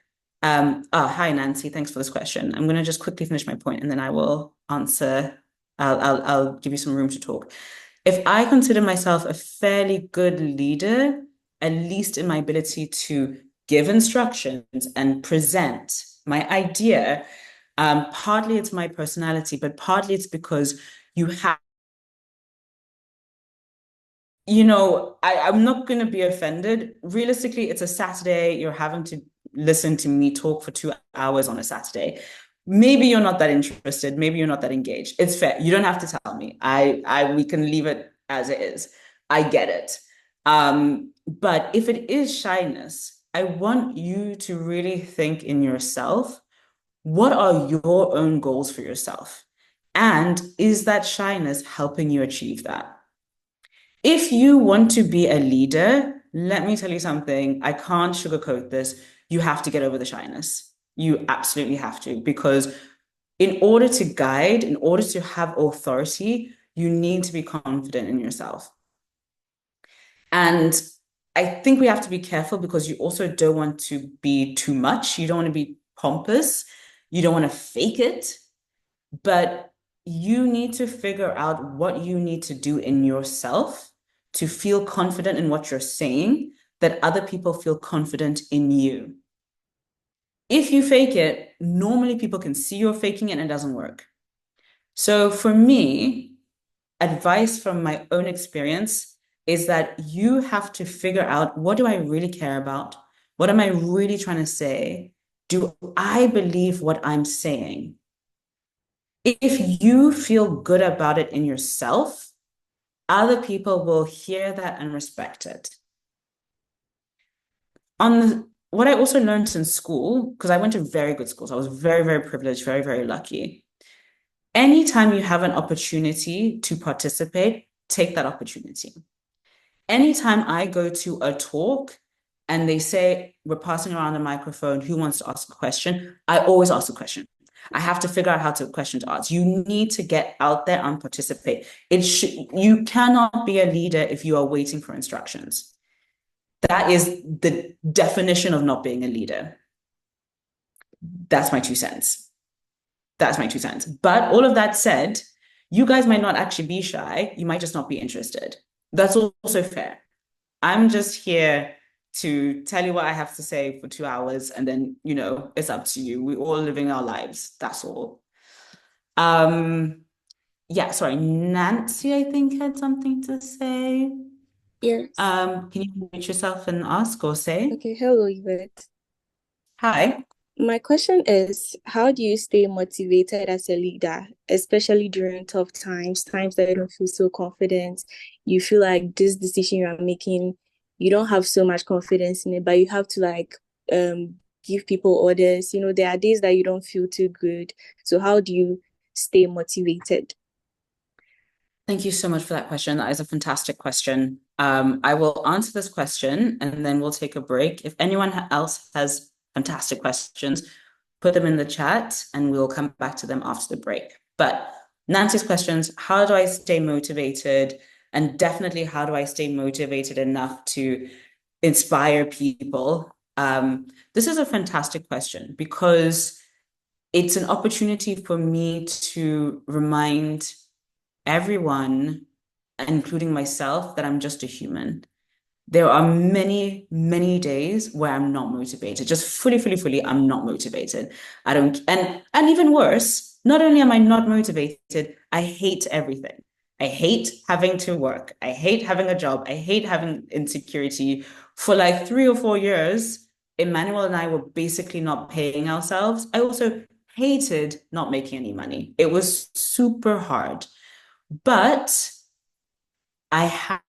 hi Nancy, thanks for this question. I'm going to just quickly finish my point and then I will answer. I'll give you some room to talk. If I consider myself a fairly good leader, at least in my ability to give instructions and present my idea, partly it's my personality, but partly it's because you have, I'm not going to be offended. Realistically, it's a Saturday. You're having to listen to me talk for 2 hours on a Saturday. Maybe you're not that interested. Maybe you're not that engaged. It's fair. You don't have to tell me. We can leave it as it is. I get it. But if it is shyness, I want you to really think in yourself, what are your own goals for yourself? And is that shyness helping you achieve that? If you want to be a leader, let me tell you something. I can't sugarcoat this. You have to get over the shyness. You absolutely have to, because in order to guide, in order to have authority, you need to be confident in yourself. And I think we have to be careful because you also don't want to be too much. You don't want to be pompous. You don't want to fake it, but you need to figure out what you need to do in yourself to feel confident in what you're saying, that other people feel confident in you. If you fake it, normally people can see you're faking it and it doesn't work. So for me, advice from my own experience is that you have to figure out, what do I really care about? What am I really trying to say? Do I believe what I'm saying? If you feel good about it in yourself, other people will hear that and respect it. What I also learned in school, because I went to very good schools, I was very, very privileged, very, very lucky. Anytime you have an opportunity to participate, take that opportunity. Anytime I go to a talk and they say, we're passing around a microphone, who wants to ask a question? I always ask a question. I have to figure out how to question to ask. You need to get out there and participate. You cannot be a leader if you are waiting for instructions. That is the definition of not being a leader. That's my 2 cents. That's my 2 cents. But all of that said, you guys might not actually be shy. You might just not be interested. That's also fair. I'm just here to tell you what I have to say for 2 hours, and then, it's up to you. We're all living our lives. That's all. Yeah, sorry. Nancy, I think, had something to say.
Yes.
Can you unmute yourself and ask or say?
Okay. Hello, Yvette.
Hi.
My question is, how do you stay motivated as a leader, especially during tough times, times that you don't feel so confident, you feel like this decision you are making, you don't have so much confidence in it, but you have to give people orders. There are days that you don't feel too good. So how do you stay motivated?
Thank you so much for that question. That is a fantastic question. I will answer this question and then we'll take a break. If anyone else has fantastic questions, put them in the chat and we'll come back to them after the break. But Nancy's questions, how do I stay motivated? And definitely, how do I stay motivated enough to inspire people? This is a fantastic question because it's an opportunity for me to remind everyone, including myself, that I'm just a human. There are many, many days where I'm not motivated, just fully, I'm not motivated. I don't, and even worse, not only am I not motivated, I hate everything. I hate having to work. I hate having a job. I hate having insecurity. For like 3 or 4 years, Emmanuel and I were basically not paying ourselves. I also hated not making any money. It was super hard. But I had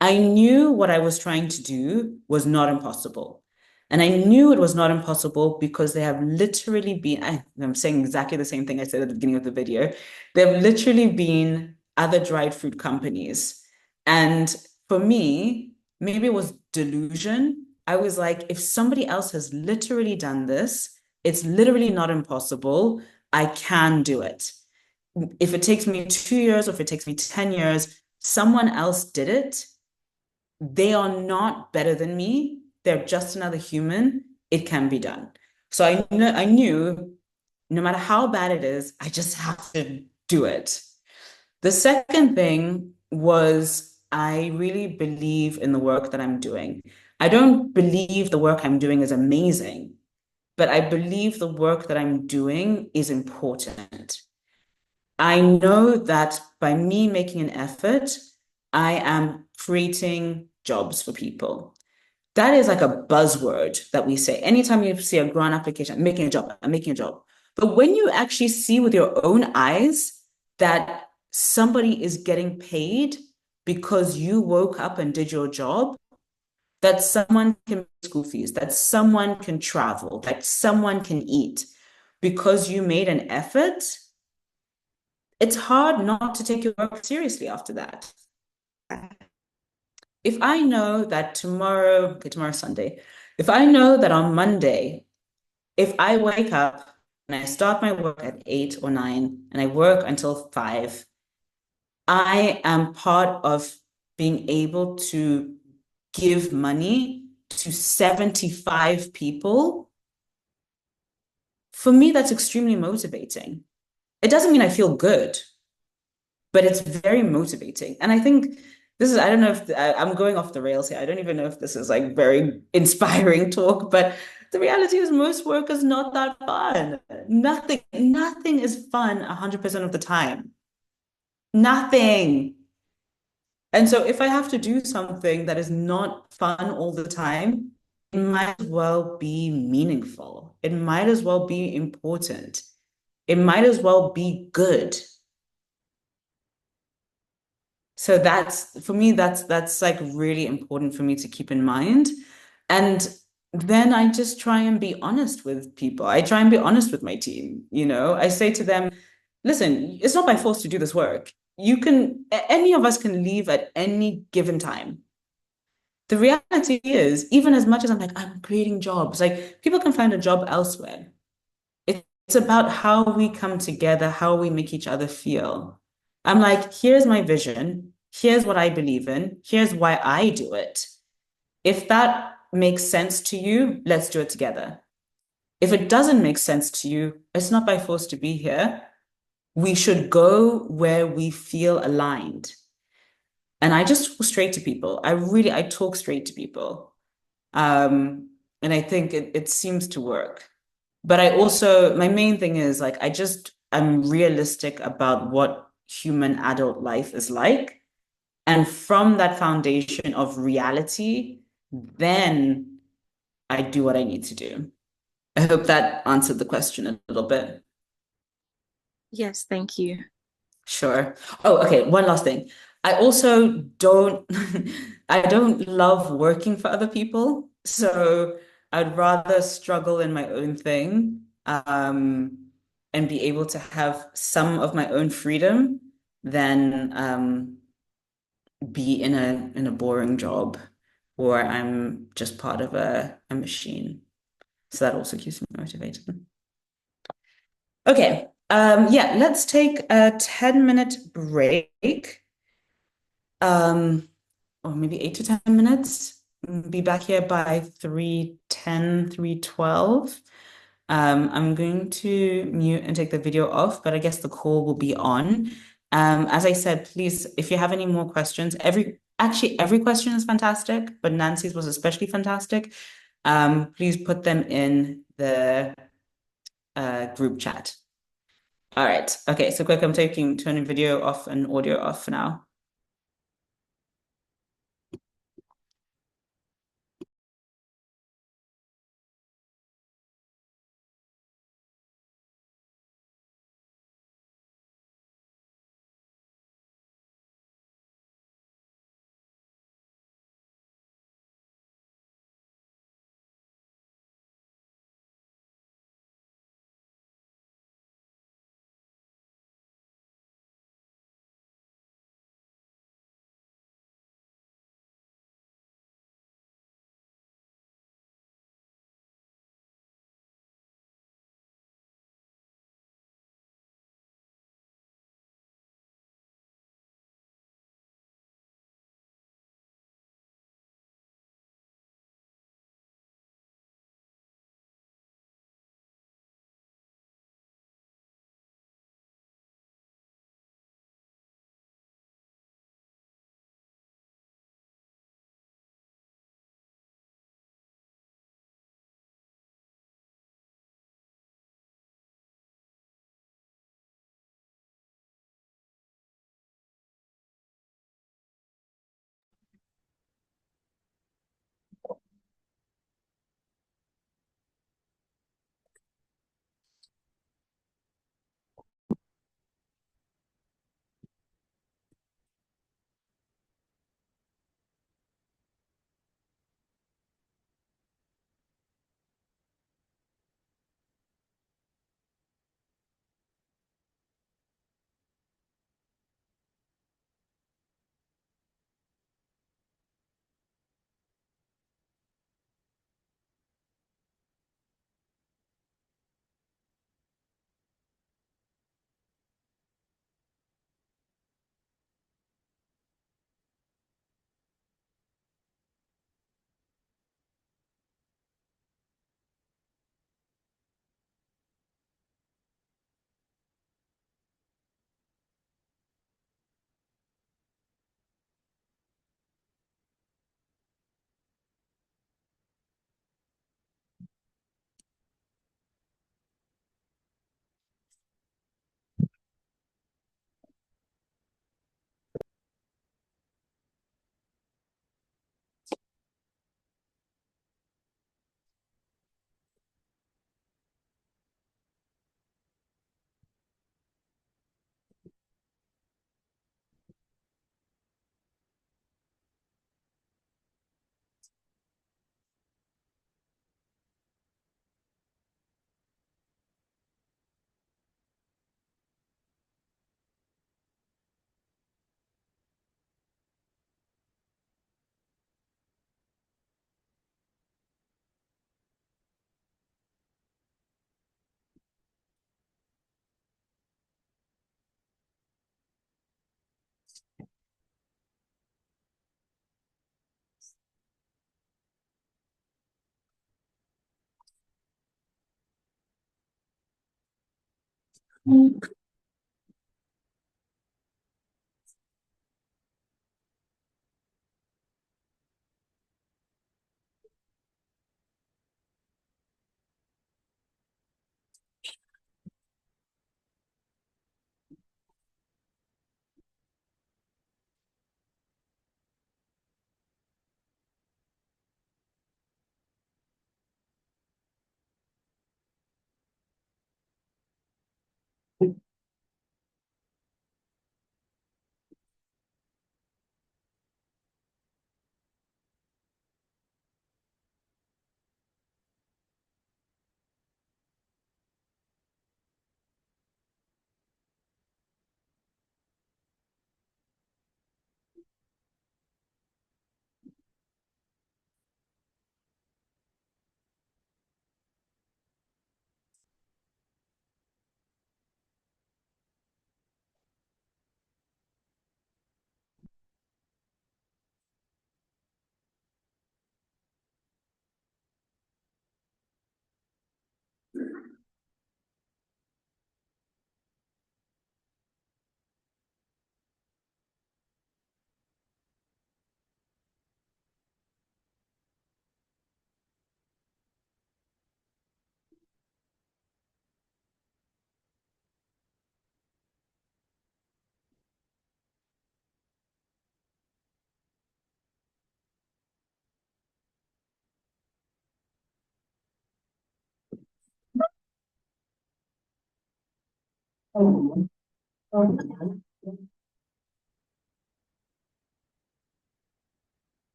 I knew what I was trying to do was not impossible. And I knew it was not impossible because they have literally been, I'm saying exactly the same thing I said at the beginning of the video. There have literally been other dried fruit companies. And for me, maybe it was delusion. I was like, if somebody else has literally done this, it's literally not impossible. I can do it. If it takes me 2 years or if it takes me 10 years, someone else did it. They are not better than me. They're just another human. It can be done. So I knew no matter how bad it is, I just have to do it. The second thing was I really believe in the work that I'm doing. I don't believe the work I'm doing is amazing, but I believe the work that I'm doing is important. I know that by me making an effort, I am creating jobs for people. That is like a buzzword that we say. Anytime you see a grant application, I'm making a job, I'm making a job. But when you actually see with your own eyes that somebody is getting paid because you woke up and did your job, that someone can pay school fees, that someone can travel, that someone can eat because you made an effort, it's hard not to take your work seriously after that. If I know that tomorrow's Sunday, if I know that on Monday, if I wake up and I start my work at 8 or 9 and I work until 5, I am part of being able to give money to 75 people. For me, that's extremely motivating. It doesn't mean I feel good, but it's very motivating. And I think this is, I don't know if I'm going off the rails here. I don't even know if this is like very inspiring talk, but the reality is most work is not that fun. Nothing is fun 100% of the time. Nothing. And so if I have to do something that is not fun all the time, it might as well be meaningful. It might as well be important. It might as well be good. So that's for me, that's like really important for me to keep in mind. And then I just try and be honest with people. I try and be honest with my team. I say to them, listen, it's not by force to do this work. Any of us can leave at any given time. The reality is, even as much as I'm creating jobs, like people can find a job elsewhere. It's about how we come together, how we make each other feel. I'm like, here's my vision. Here's what I believe in. Here's why I do it. If that makes sense to you, let's do it together. If it doesn't make sense to you, it's not by force to be here. We should go where we feel aligned. And I just talk straight to people. I talk straight to people. And I think it seems to work. But my main thing is like, I just I'm realistic about what human adult life is like. And from that foundation of reality, then I do what I need to do. I hope that answered the question a little bit.
Yes, thank you.
Sure. Oh, okay. One last thing. I also don't, I don't love working for other people. So I'd rather struggle in my own thing, and be able to have some of my own freedom than be in a boring job where I'm just part of a machine. So that also keeps me motivated. Okay. Yeah, let's take a 10-minute break. Or maybe 8 to 10 minutes. Be back here by 3:10, 3:12. I'm going to mute and take the video off, but I guess the call will be on. As I said, please, if you have any more questions, every question is fantastic, but Nancy's was especially fantastic. Please put them in the group chat. All right. Okay, so quick, I'm turning video off and audio off for now.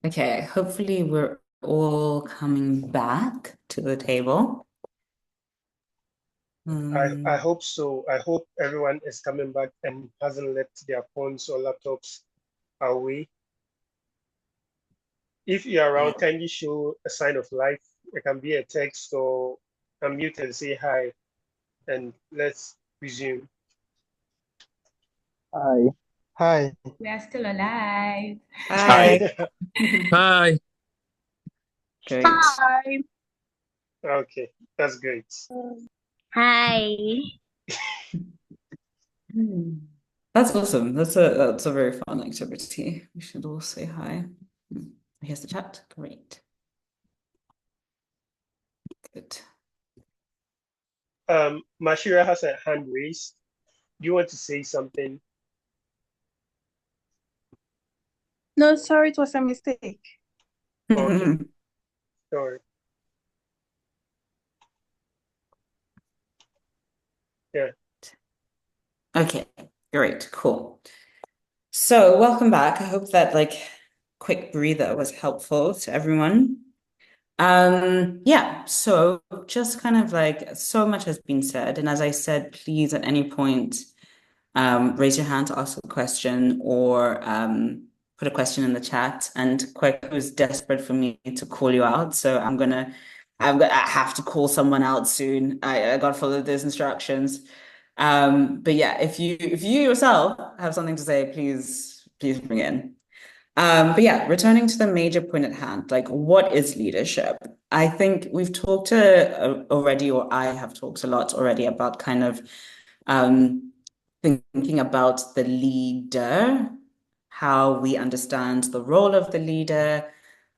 Okay, hopefully we're all coming back to the table.
I hope so. I hope everyone is coming back and hasn't left their phones or laptops away. If you're around, kindly show a sign of life. It can be a text or unmute and say hi, and let's resume.
Hi. Hi.
We are still alive.
Hi.
Hi.
Great.
Hi.
Okay, that's great.
Hi.
That's awesome. That's a very fun activity. We should all say hi. Here's the chat. Great. Good.
Mashira has a hand raised. Do you want to say something?
No, sorry, it was a mistake.
Okay, sorry. Yeah.
Okay, great, cool. So welcome back. I hope that quick breather was helpful to everyone. Yeah, so just kind of so much has been said, and as I said, please at any point raise your hand to ask a question or put a question in the chat. And Kwek was desperate for me to call you out, so I have to call someone out soon. I got to follow those instructions. But yeah, if you yourself have something to say, please bring it in. But yeah, returning to the major point at hand, what is leadership? I think we've talked already, or I have talked a lot already about kind of thinking about the leader, how we understand the role of the leader,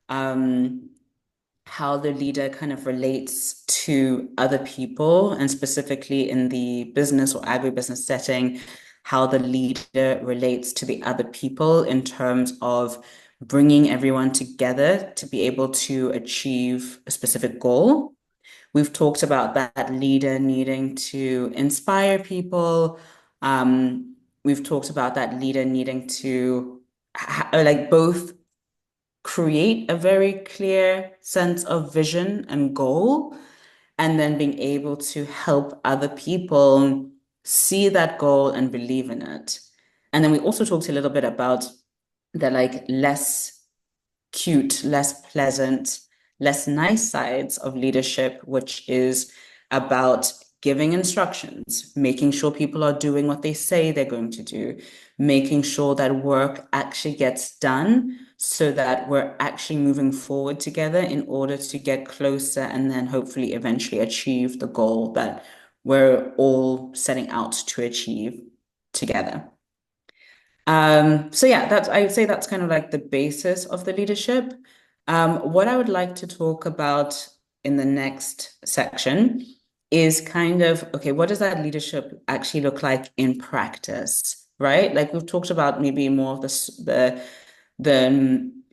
how the leader kind of relates to other people, and specifically in the business or agribusiness setting, how the leader relates to the other people in terms of bringing everyone together to be able to achieve a specific goal. We've talked about that leader needing to inspire people. We've talked about that leader needing to both create a very clear sense of vision and goal, and then being able to help other people see that goal and believe in it. And then we also talked a little bit about the less cute, less pleasant less nice sides of leadership, which is about giving instructions, making sure people are doing what they say they're going to do, making sure that work actually gets done so that we're actually moving forward together in order to get closer and then hopefully eventually achieve the goal that we're all setting out to achieve together. So yeah, I would say that's kind of like the basis of the leadership. What I would like to talk about in the next section is kind of, okay, what does that leadership actually look like in practice, right? Like we've talked about maybe more of the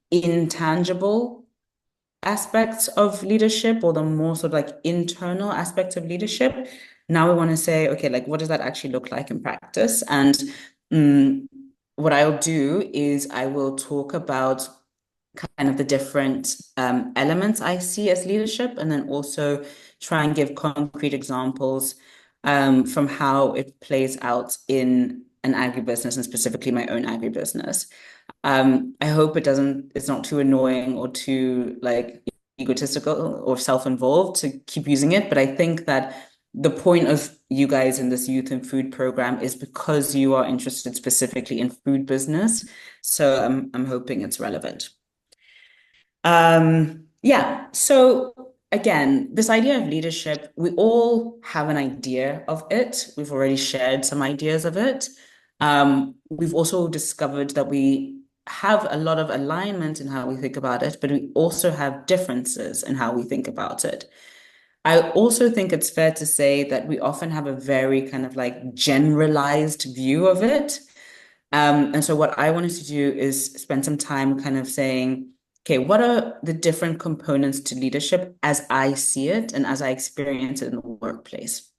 intangible aspects of leadership, or the more sort of like internal aspects of leadership. Now we want to say, okay, like what does that actually look like in practice? And what I'll do is I will talk about kind of the different elements I see as leadership, and then also try and give concrete examples from how it plays out in an agribusiness, and specifically my own agribusiness. I hope it's not too annoying or too like egotistical or self-involved to keep using it, but I think that the point of you guys in this youth and food program is because you are interested specifically in food business. So I'm hoping it's relevant. Yeah, so again, this idea of leadership, we all have an idea of it. We've already shared some ideas of it. We've also discovered that we have a lot of alignment in how we think about it, but we also have differences in how we think about it. I also think it's fair to say that we often have a very kind of like generalized view of it. And so what I wanted to do is spend some time kind of saying, okay, what are the different components to leadership as I see it and as I experience it in the workplace?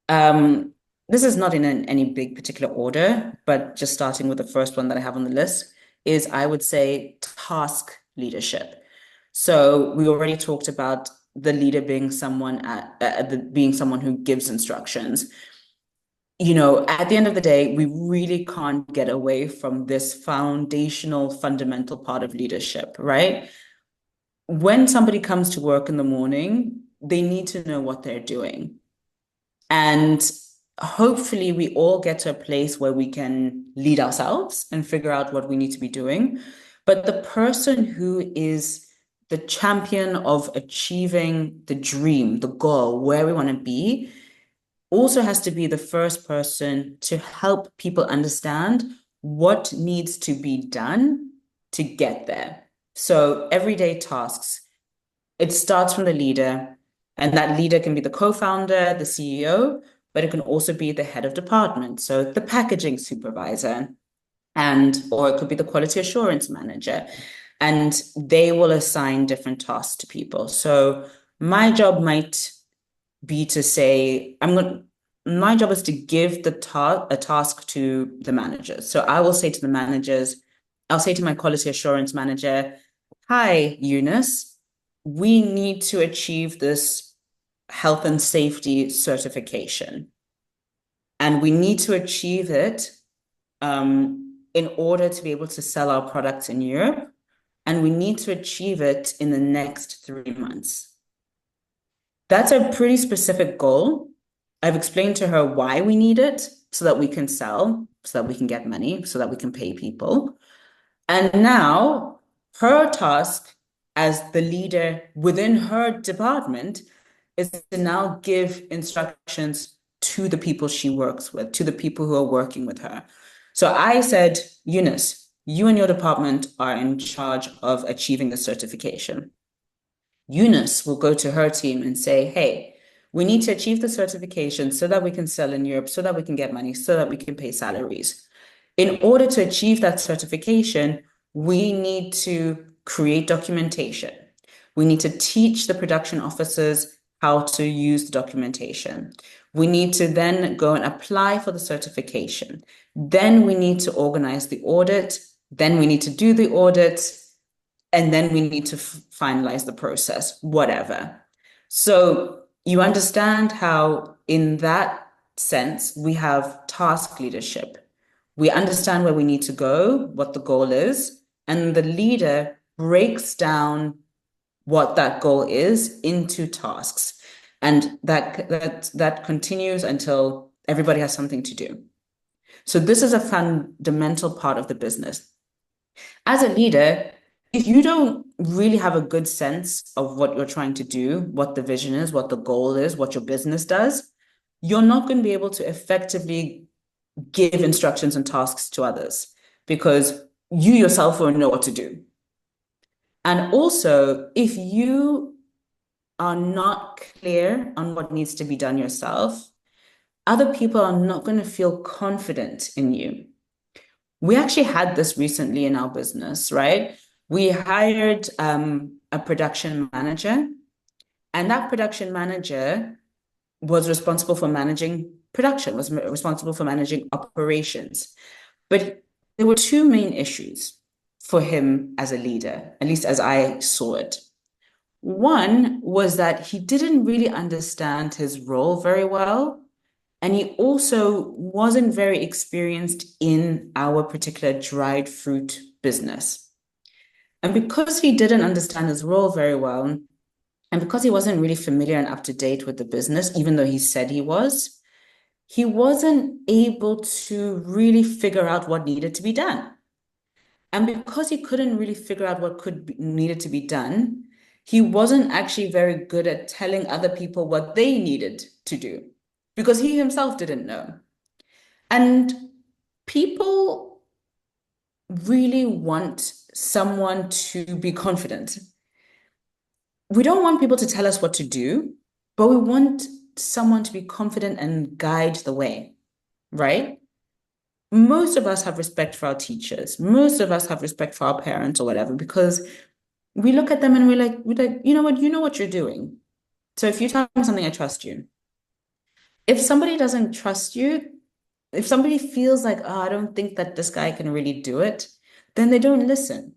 This is not in any big particular order, but just starting with the first one that I have on the list is, I would say, task leadership. So we already talked about the leader being someone being someone who gives instructions. You know, at the end of the day, we really can't get away from this foundational, fundamental part of leadership, right? When somebody comes to work in the morning, they need to know what they're doing. And hopefully we all get to a place where we can lead ourselves and figure out what we need to be doing. But the person who is the champion of achieving the dream, the goal, where we want to be, also has to be the first person to help people understand what needs to be done to get there. So everyday tasks, it starts from the leader, and that leader can be the co-founder, the CEO, but it can also be the head of department. So the packaging supervisor, or it could be the quality assurance manager, and they will assign different tasks to people. So my job might be to say, my job is to give a task to the managers. So I will say to the managers, I'll say to my quality assurance manager, hi, Eunice, we need to achieve this health and safety certification. And we need to achieve it in order to be able to sell our products in Europe. And we need to achieve it in the next 3 months. That's a pretty specific goal. I've explained to her why we need it, so that we can sell, so that we can get money, so that we can pay people. And now her task as the leader within her department is to now give instructions to the people she works with, to the people who are working with her. So I said, Eunice, you and your department are in charge of achieving the certification. Eunice will go to her team and say, hey, we need to achieve the certification so that we can sell in Europe, so that we can get money, so that we can pay salaries. In order to achieve that certification, we need to create documentation. We need to teach the production officers how to use the documentation. We need to then go and apply for the certification. Then we need to organize the audit. Then we need to do the audit. And then we need to finalize the process, whatever. So you understand how, in that sense, we have task leadership. We understand where we need to go, what the goal is, and the leader breaks down what that goal is into tasks. And that continues until everybody has something to do. So this is a fundamental part of the business. As a leader, if you don't really have a good sense of what you're trying to do, what the vision is, what the goal is, what your business does, you're not going to be able to effectively give instructions and tasks to others because you yourself won't know what to do. And also, if you are not clear on what needs to be done yourself, other people are not going to feel confident in you. We actually had this recently in our business, right? We hired a production manager, and that production manager was responsible for managing production, was responsible for managing operations. But there were two main issues for him as a leader, at least as I saw it. One was that he didn't really understand his role very well. And he also wasn't very experienced in our particular dried fruit business. And because he didn't understand his role very well, and because he wasn't really familiar and up to date with the business, even though he said he wasn't able to really figure out what needed to be done. And because he couldn't really figure out what needed to be done, he wasn't actually very good at telling other people what they needed to do because he himself didn't know. And people really want someone to be confident. We don't want people to tell us what to do, but we want someone to be confident and guide the way, right? Most of us have respect for our teachers. Most of us have respect for our parents or whatever, because we look at them and we're like, you know what you're doing. So if you tell me something, I trust you. If somebody doesn't trust you, if somebody feels like, oh, I don't think that this guy can really do it, then they don't listen.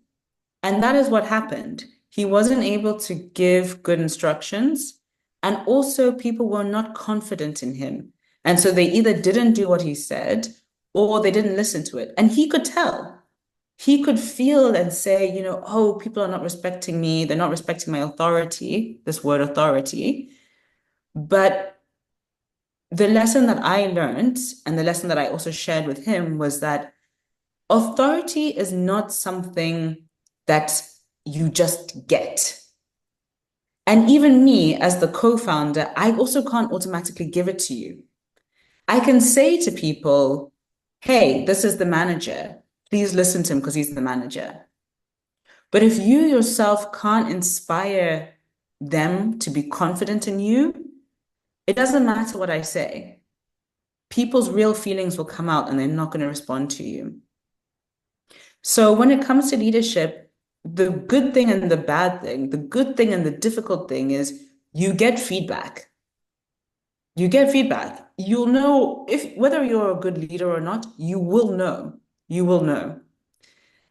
And that is what happened. He wasn't able to give good instructions. And also, people were not confident in him. And so they either didn't do what he said or they didn't listen to it. And he could tell. He could feel and say, oh, people are not respecting me. They're not respecting my authority, this word authority. But the lesson that I learned and the lesson that I also shared with him was that authority is not something that you just get. And even me, as the co-founder, I also can't automatically give it to you. I can say to people, hey, this is the manager. Please listen to him because he's the manager. But if you yourself can't inspire them to be confident in you, it doesn't matter what I say. People's real feelings will come out and they're not going to respond to you. So when it comes to leadership, the good thing and the bad thing, the good thing and the difficult thing is you get feedback. You get feedback. You'll know whether you're a good leader or not, you will know. You will know.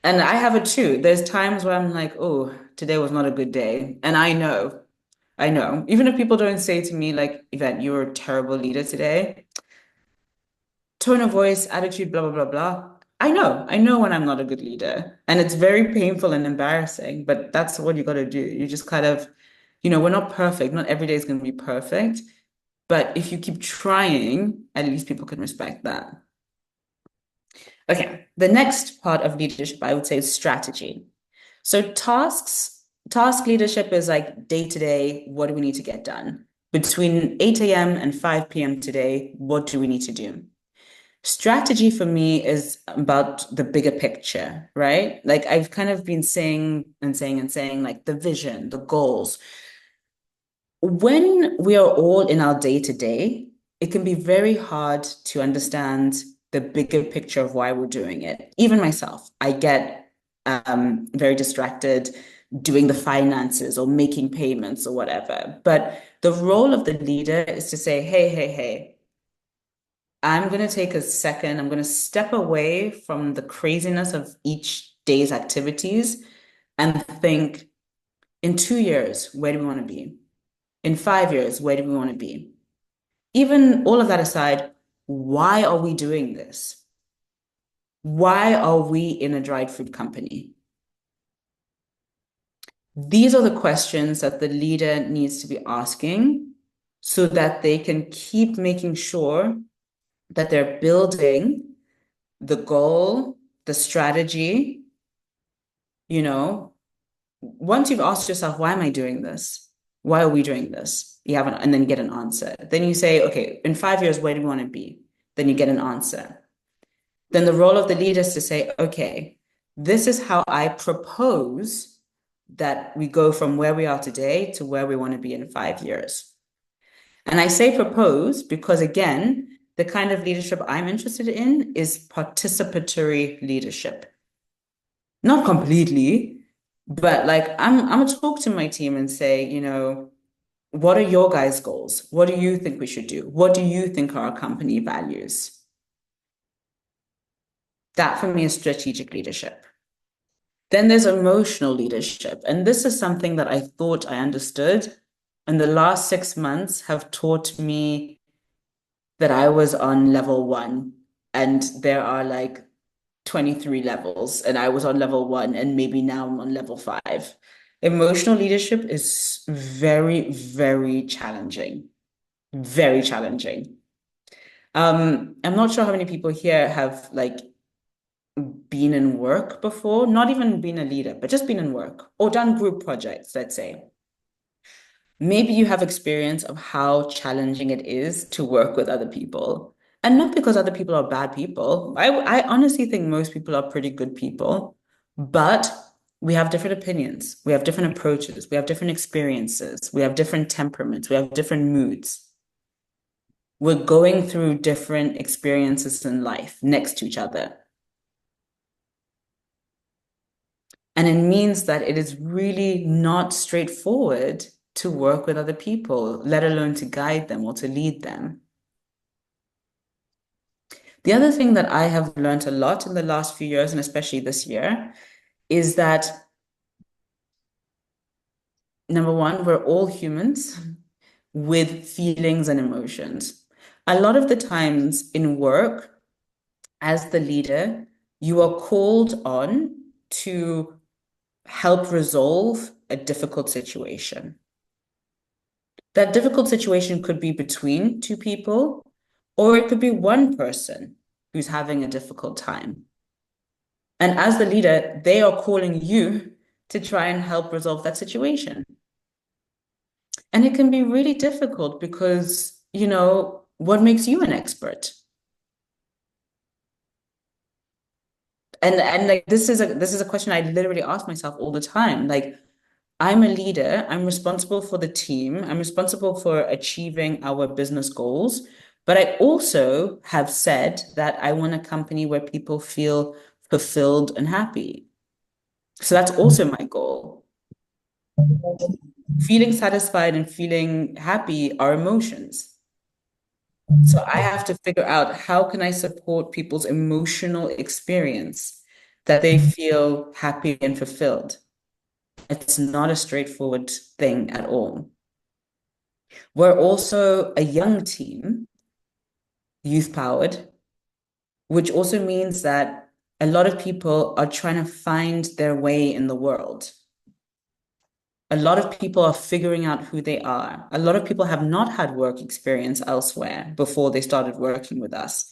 And I have it too. There's times where I'm like, oh, today was not a good day. And I know. Even if people don't say to me like, Yvette, you're a terrible leader today, tone of voice, attitude, blah, blah, blah, blah. I know when I'm not a good leader. And it's very painful and embarrassing, but that's what you got to do. You just kind of, we're not perfect. Not every day is going to be perfect. But if you keep trying, at least people can respect that. Okay, the next part of leadership, I would say, is strategy. So task leadership is like day-to-day, what do we need to get done? Between 8 a.m. and 5 p.m. today, what do we need to do? Strategy for me is about the bigger picture, right? Like I've kind of been saying, like the vision, the goals. When we are all in our day-to-day, it can be very hard to understand the bigger picture of why we're doing it. Even myself, I get very distracted doing the finances or making payments or whatever. But the role of the leader is to say, hey, I'm going to take a second. I'm going to step away from the craziness of each day's activities and think, in 2 years, where do we want to be? In 5 years, where do we want to be? Even all of that aside, why are we doing this? Why are we in a dried fruit company? These are the questions that the leader needs to be asking so that they can keep making sure that they're building the goal, the strategy, once you've asked yourself, why am I doing this? Why are we doing this? And then you get an answer. Then you say, okay, in 5 years, where do we want to be? Then you get an answer. Then the role of the leader is to say, okay, this is how I propose that we go from where we are today to where we want to be in 5 years. And I say propose because, again, the kind of leadership I'm interested in is participatory leadership. Not completely, but like I'm gonna talk to my team and say, what are your guys' goals? What do you think we should do? What do you think are our company values? That for me is strategic leadership. Then there's emotional leadership. And this is something that I thought I understood. And the last 6 months have taught me that I was on level 1. And there are like 23 levels. And I was on level 1. And maybe now I'm on level 5. Emotional leadership is very, very challenging. Very challenging. I'm not sure how many people here have like been in work before, not even been a leader, but just been in work or done group projects, let's say. Maybe you have experience of how challenging it is to work with other people. And not because other people are bad people. I honestly think most people are pretty good people, but we have different opinions. We have different approaches. We have different experiences. We have different temperaments. We have different moods. We're going through different experiences in life next to each other. And it means that it is really not straightforward to work with other people, let alone to guide them or to lead them. The other thing that I have learned a lot in the last few years, and especially this year, is that number one, we're all humans with feelings and emotions. A lot of the times in work, as the leader, you are called on to help resolve a difficult situation. That difficult situation could be between two people, or it could be one person who's having a difficult time. And as the leader, they are calling you to try and help resolve that situation. And it can be really difficult because, what makes you an expert? And like this is a question I literally ask myself all the time. Like, I'm a leader, I'm responsible for the team, I'm responsible for achieving our business goals, but I also have said that I want a company where people feel fulfilled and happy. So that's also my goal. Feeling satisfied and feeling happy are emotions. So I have to figure out how can I support people's emotional experience that they feel happy and fulfilled. It's not a straightforward thing at all. We're also a young team, youth-powered, which also means that a lot of people are trying to find their way in the world. A lot of people are figuring out who they are. A lot of people have not had work experience elsewhere before they started working with us.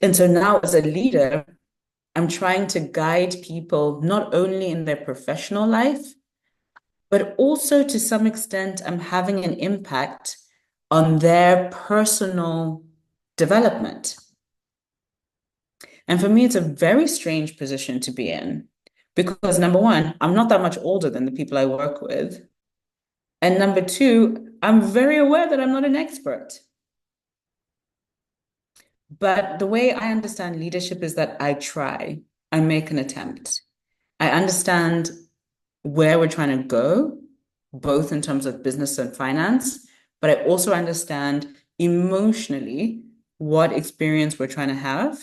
And so now as a leader, I'm trying to guide people not only in their professional life, but also to some extent, I'm having an impact on their personal development. And for me, it's a very strange position to be in because number one, I'm not that much older than the people I work with. And number two, I'm very aware that I'm not an expert. But the way I understand leadership is that I try, I make an attempt. I understand where we're trying to go, both in terms of business and finance, but I also understand emotionally what experience we're trying to have.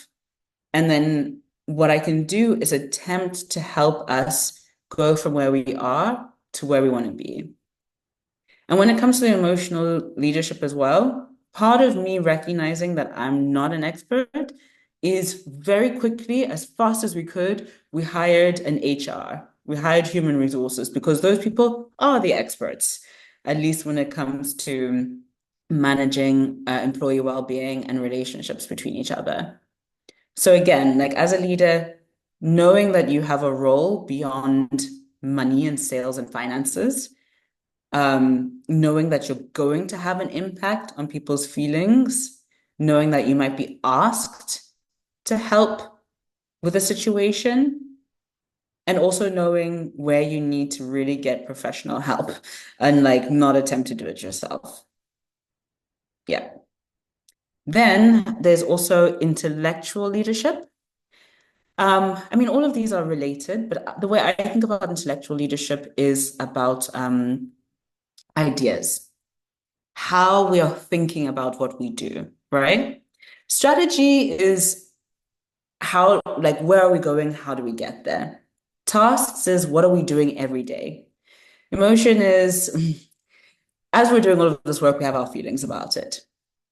And then what I can do is attempt to help us go from where we are to where we want to be. And when it comes to emotional leadership as well, part of me recognizing that I'm not an expert is very quickly, as fast as we could, we hired an HR. We hired human resources because those people are the experts, at least when it comes to managing employee well-being and relationships between each other. So again, like as a leader, knowing that you have a role beyond money and sales and finances, knowing that you're going to have an impact on people's feelings, knowing that you might be asked to help with a situation, and also knowing where you need to really get professional help and like not attempt to do it yourself. Yeah. Then there's also intellectual leadership. I mean, all of these are related, but the way I think about intellectual leadership is about ideas, how we are thinking about what we do, right? Strategy is how, like, where are we going? How do we get there? Tasks is what are we doing every day? Emotion is, as we're doing all of this work, we have our feelings about it.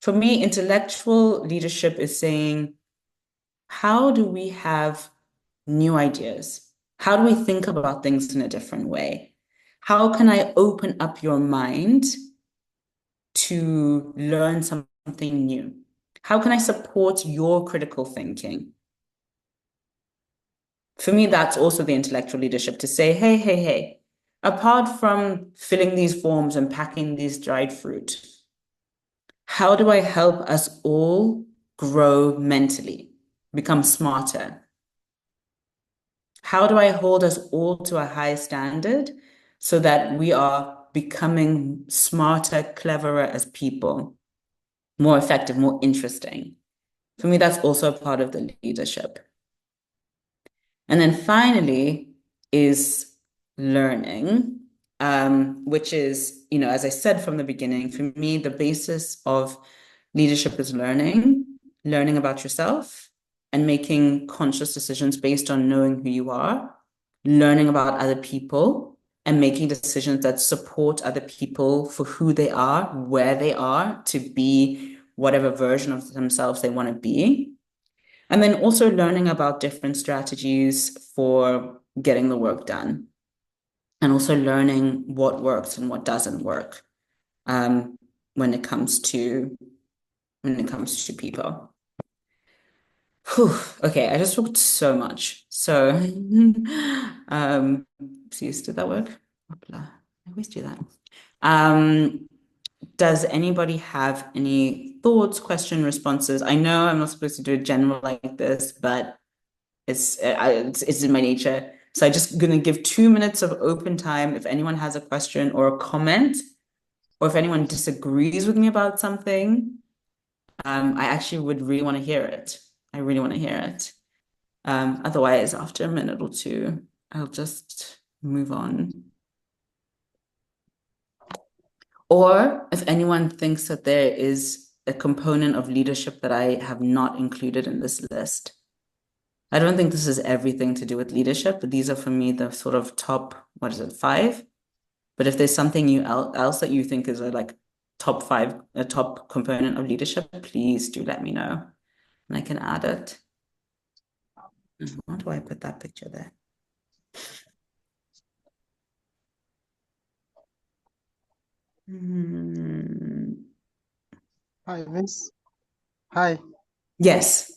For me, intellectual leadership is saying, how do we have new ideas? How do we think about things in a different way? How can I open up your mind to learn something new? How can I support your critical thinking? For me, that's also the intellectual leadership to say, hey, hey, hey, apart from filling these forms and packing these dried fruit, how do I help us all grow mentally, become smarter? How do I hold us all to a high standard so that we are becoming smarter, cleverer as people, more effective, more interesting? For me, that's also a part of the leadership. And then finally is learning, which is, as I said from the beginning, for me, the basis of leadership is learning about yourself and making conscious decisions based on knowing who you are, learning about other people, and making decisions that support other people for who they are, where they are, to be whatever version of themselves they want to be. And then also learning about different strategies for getting the work done. And also learning what works and what doesn't work when it comes to people. Whew. Okay, I just talked so much. So please, did that work? I always do that. Does anybody have any thoughts, question, responses? I know I'm not supposed to do a general like this, but it's in my nature. So I'm just gonna give 2 minutes of open time if anyone has a question or a comment, or if anyone disagrees with me about something. I actually would really want to hear it. I really want to hear it. Otherwise, after a minute or two, I'll just move on. Or if anyone thinks that there is a component of leadership that I have not included in this list. I don't think this is everything to do with leadership, but these are for me the sort of top, 5? But if there's something else that you think is like top 5, a top component of leadership, please do let me know and I can add it. How do I put that picture there?
Hi, Miss. Hi.
Yes.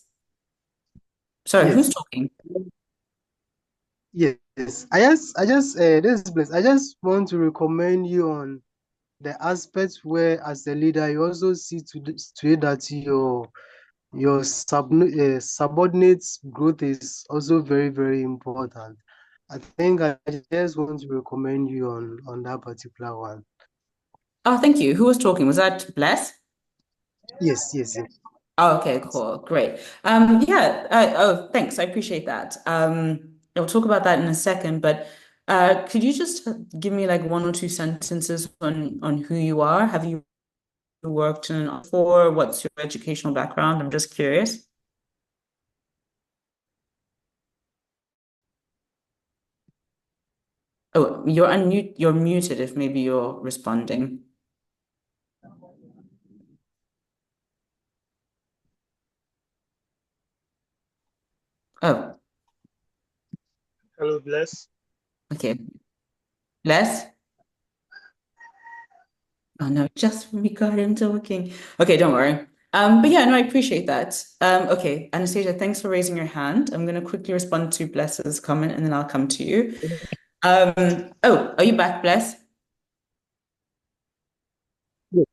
Sorry,
Yes.
who's talking?
Yes. I just this place. I just want to recommend you on the aspects where, as a leader, you also see to it that your subordinates' growth is also very, very important. I think I just want to recommend you on that particular one.
Oh, thank you. Who was talking? Was that Bless?
Yes, yes, yes.
Oh, okay, cool. Great. Yeah, oh, thanks. I appreciate that. I'll talk about that in a second, but could you just give me like 1 or 2 sentences on who you are? Have you worked in before? What's your educational background? I'm just curious. Oh, you're muted if maybe you're responding. Oh,
Hello, Bless.
Okay. Bless? Oh no, just when we got him talking. Okay, don't worry. But yeah, no, I appreciate that. Okay, Anastasia, thanks for raising your hand. I'm gonna quickly respond to Bless's comment and then I'll come to you. Oh, are you back, Bless?
Yes,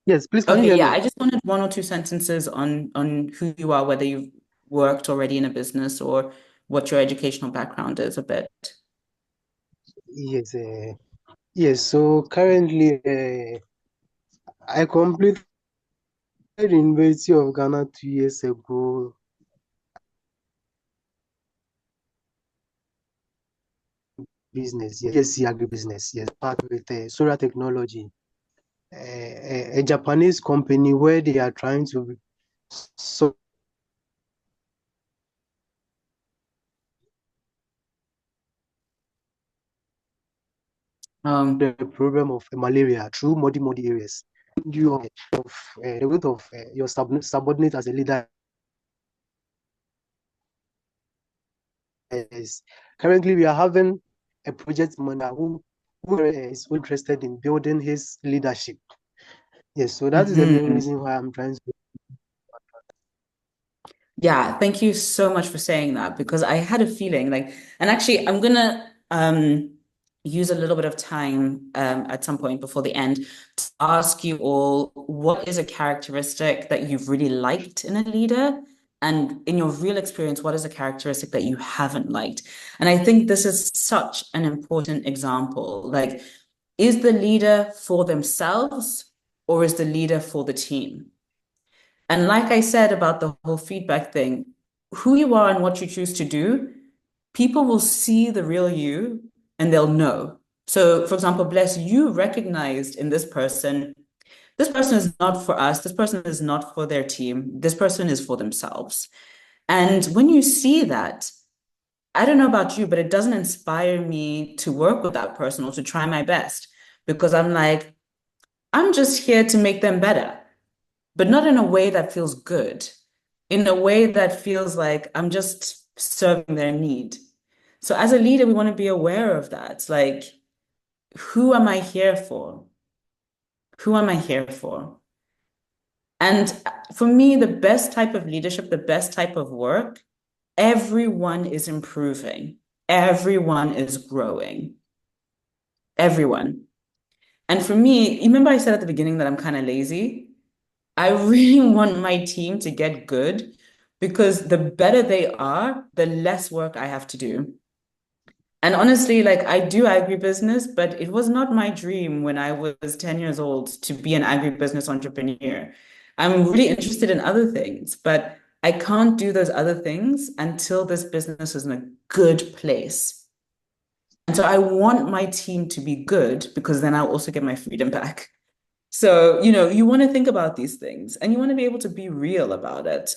yes, please, can you
Okay,
hear
yeah,
me?
I just wanted one or two sentences on who you are, whether you've worked already in a business or what your educational background is a bit.
Yes, yes. So currently, I completed University of Ghana 2 years ago. Business, yes, agribusiness, yes, part with solar technology. A Japanese company where they are trying to solve
Um,
the problem of malaria through muddy areas. You of the weight of your subordinate as a leader is currently we are having a project manager who is interested in building his leadership. Yes, so that is the main
mhm.
reason why I'm trying to.
Yeah, thank you so much for saying that because I had a feeling like, and actually, I'm gonna use a little bit of time at some point before the end to ask you all what is a characteristic that you've really liked in a leader, and in your real experience, what is a characteristic that you haven't liked? And I think this is such an important example. Like, is the leader for themselves or is the leader for the team? And like I said about the whole feedback thing, who you are and what you choose to do, people will see the real you and they'll know. So, for example, Bless, you recognized in this person is not for us, this person is not for their team, this person is for themselves. And when you see that, I don't know about you, but it doesn't inspire me to work with that person or to try my best because I'm like, I'm just here to make them better, but not in a way that feels good, in a way that feels like I'm just serving their need. So as a leader, we want to be aware of that. Like, who am I here for? Who am I here for? And for me, the best type of leadership, the best type of work, everyone is improving. Everyone is growing. Everyone. And for me, remember I said at the beginning that I'm kind of lazy? I really want my team to get good because the better they are, the less work I have to do. And honestly, like I do agribusiness, but it was not my dream when I was 10 years old to be an agribusiness entrepreneur. I'm really interested in other things, but I can't do those other things until this business is in a good place. And so I want my team to be good because then I'll also get my freedom back. So, you want to think about these things and you want to be able to be real about it.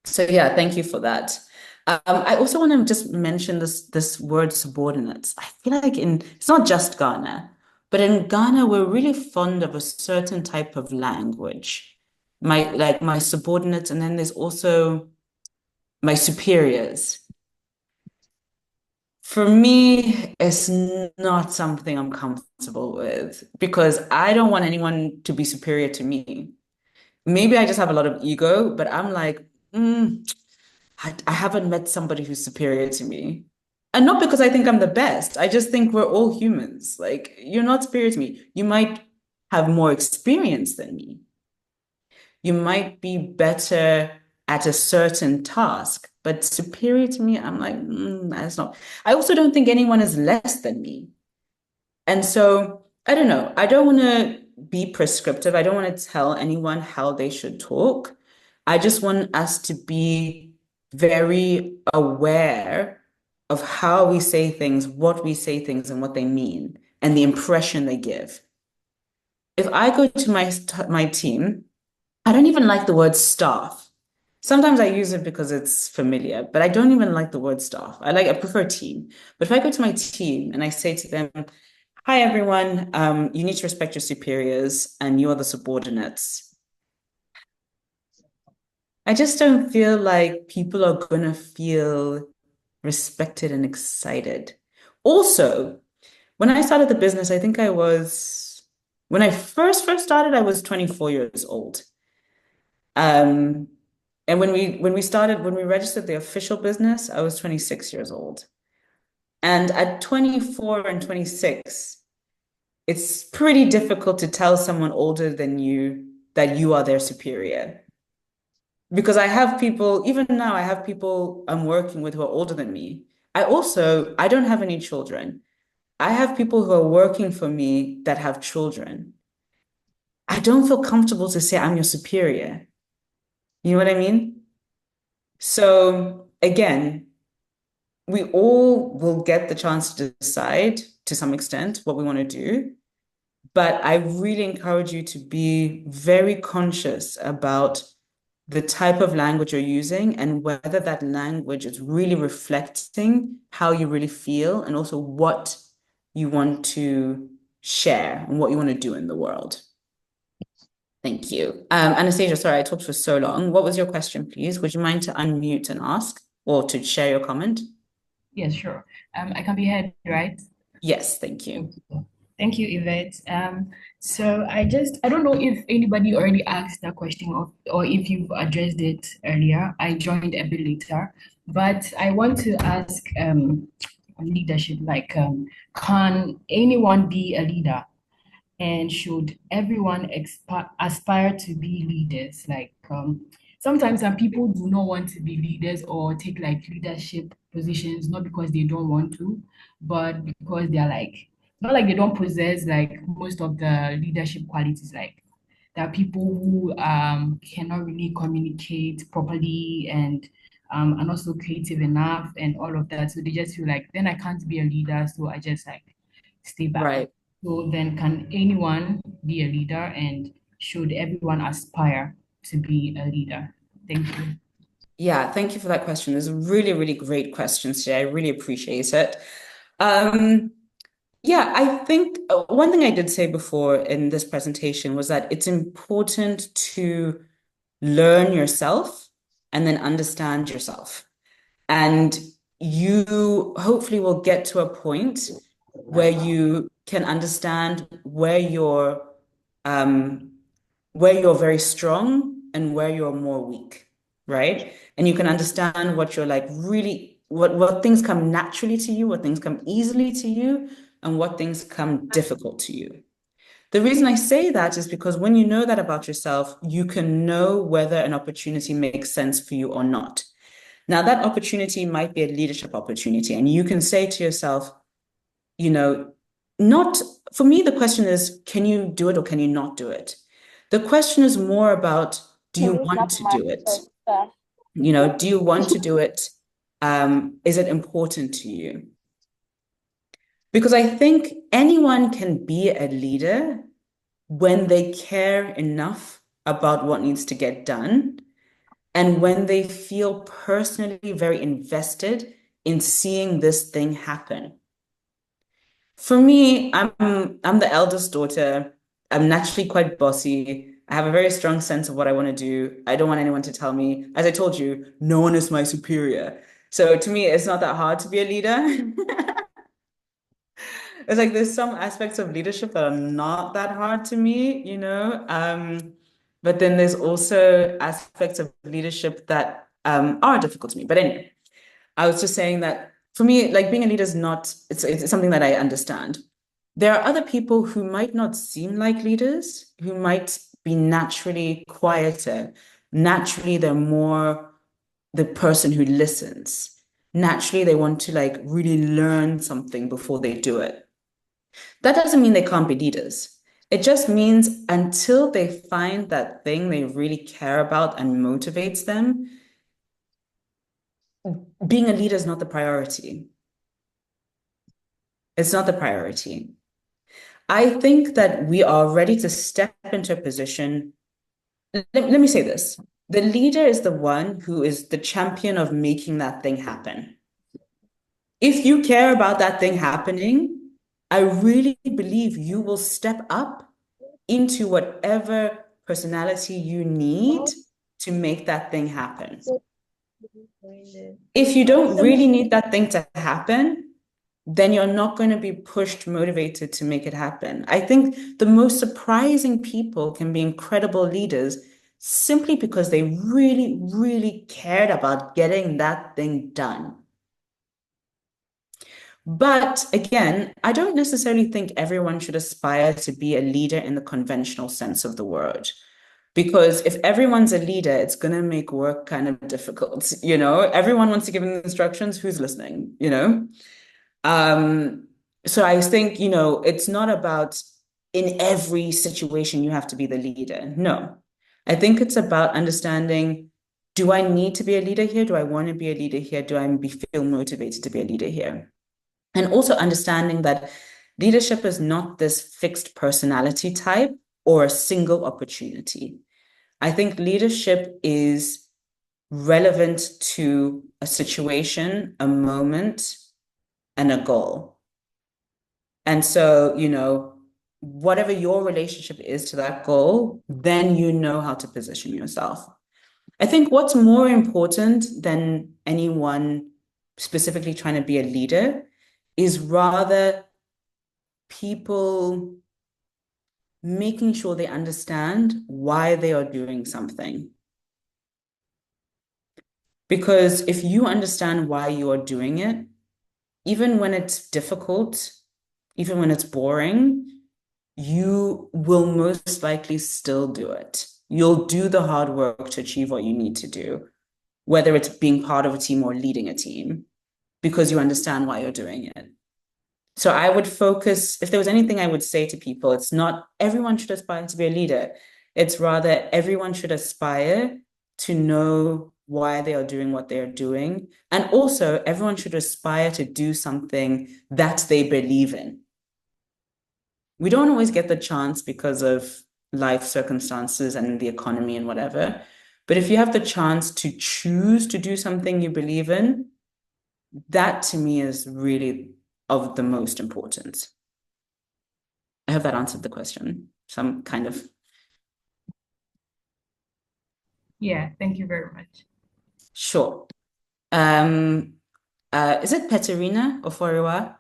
So yeah, thank you for that. I also want to just mention this word subordinates. I feel like it's not just Ghana, but in Ghana, we're really fond of a certain type of language. My subordinates, and then there's also my superiors. For me, it's not something I'm comfortable with because I don't want anyone to be superior to me. Maybe I just have a lot of ego, but I'm like, I haven't met somebody who's superior to me. And not because I think I'm the best. I just think we're all humans. Like, you're not superior to me. You might have more experience than me. You might be better at a certain task, but superior to me, I'm like, that's not. I also don't think anyone is less than me. And so I don't know. I don't want to be prescriptive. I don't want to tell anyone how they should talk. I just want us to be very aware of how we say things, what we say things, and what they mean, and the impression they give. If I go to my team, I don't even like the word staff. Sometimes I use it because it's familiar, but I don't even like the word staff. I prefer team. But if I go to my team and I say to them, hi, everyone. You need to respect your superiors and you are the subordinates. I just don't feel like people are going to feel respected and excited. Also, when I started the business, I think when I first started, I was 24 years old. And when we registered the official business, I was 26 years old. And at 24 and 26, it's pretty difficult to tell someone older than you that you are their superior. Because I have people, even now, I have people I'm working with who are older than me. I don't have any children. I have people who are working for me that have children. I don't feel comfortable to say I'm your superior. You know what I mean? So again, we all will get the chance to decide to some extent what we want to do. But I really encourage you to be very conscious about the type of language you're using and whether that language is really reflecting how you really feel and also what you want to share and what you want to do in the world. Thank you. Anastasia, sorry, I talked for so long. What was your question, please? Would you mind to unmute and ask or to share your comment?
Yes, sure. I can be heard, right?
Yes, thank you.
Thank you, Yvette. So I don't know if anybody already asked that question or if you've addressed it earlier. I joined a bit later, but I want to ask leadership, like, can anyone be a leader? And should everyone aspire to be leaders? Like, sometimes some people do not want to be leaders or take like leadership positions, not because they don't want to, but because they're like, not like they don't possess like most of the leadership qualities. Like, there are people who cannot really communicate properly and are not so creative enough and all of that. So they just feel like, then I can't be a leader, so I just like stay back.
Right.
So then, can anyone be a leader, and should everyone aspire to be a leader? Thank you.
Yeah, thank you for that question. There's really, really great questions today. I really appreciate it. Yeah, I think one thing I did say before in this presentation was that it's important to learn yourself and then understand yourself. And you hopefully will get to a point where you can understand where you're very strong and where you're more weak, right? And you can understand what you're like really what things come naturally to you, what things come easily to you, and what things come difficult to you. The reason I say that is because when you know that about yourself, you can know whether an opportunity makes sense for you or not. Now, that opportunity might be a leadership opportunity, and you can say to yourself, you know, not for me, the question is, can you do it or can you not do it? The question is more about, do you want to do it? You know, do you want to do it? Is it important to you? Because I think anyone can be a leader when they care enough about what needs to get done and when they feel personally very invested in seeing this thing happen. For me, I'm the eldest daughter. I'm naturally quite bossy. I have a very strong sense of what I want to do. I don't want anyone to tell me. As I told you, no one is my superior. So to me, it's not that hard to be a leader. It's like there's some aspects of leadership that are not that hard to me, you know. But then there's also aspects of leadership that are difficult to me. But anyway, I was just saying that for me, like being a leader is not, it's something that I understand. There are other people who might not seem like leaders, who might be naturally quieter. Naturally, they're more the person who listens. Naturally, they want to like really learn something before they do it. That doesn't mean they can't be leaders. It just means until they find that thing they really care about and motivates them, being a leader is not the priority. It's not the priority. I think that we are ready to step into a position. Let me say this. The leader is the one who is the champion of making that thing happen. If you care about that thing happening, I really believe you will step up into whatever personality you need to make that thing happen. If you don't really need that thing to happen, then you're not going to be pushed, motivated to make it happen. I think the most surprising people can be incredible leaders simply because they really, really cared about getting that thing done. But again, I don't necessarily think everyone should aspire to be a leader in the conventional sense of the word. Because if everyone's a leader, it's going to make work kind of difficult. Everyone wants to give instructions. Who's listening? So I think, it's not about in every situation you have to be the leader. No, I think it's about understanding, do I need to be a leader here? Do I want to be a leader here? Do I feel motivated to be a leader here? And also understanding that leadership is not this fixed personality type or a single opportunity. I think leadership is relevant to a situation, a moment, and a goal. And so, whatever your relationship is to that goal, then you know how to position yourself. I think what's more important than anyone specifically trying to be a leader is rather people making sure they understand why they are doing something. Because if you understand why you are doing it, even when it's difficult, even when it's boring, you will most likely still do it. You'll do the hard work to achieve what you need to do, whether it's being part of a team or leading a team, because you understand why you're doing it. So I would focus, if there was anything I would say to people, it's not everyone should aspire to be a leader. It's rather everyone should aspire to know why they are doing what they are doing. And also everyone should aspire to do something that they believe in. We don't always get the chance because of life circumstances and the economy and whatever. But if you have the chance to choose to do something you believe in, that to me is really of the most importance. I hope that answered the question. Some kind of.
Yeah, thank you very much.
Sure. Is it Peterina or Foriwa?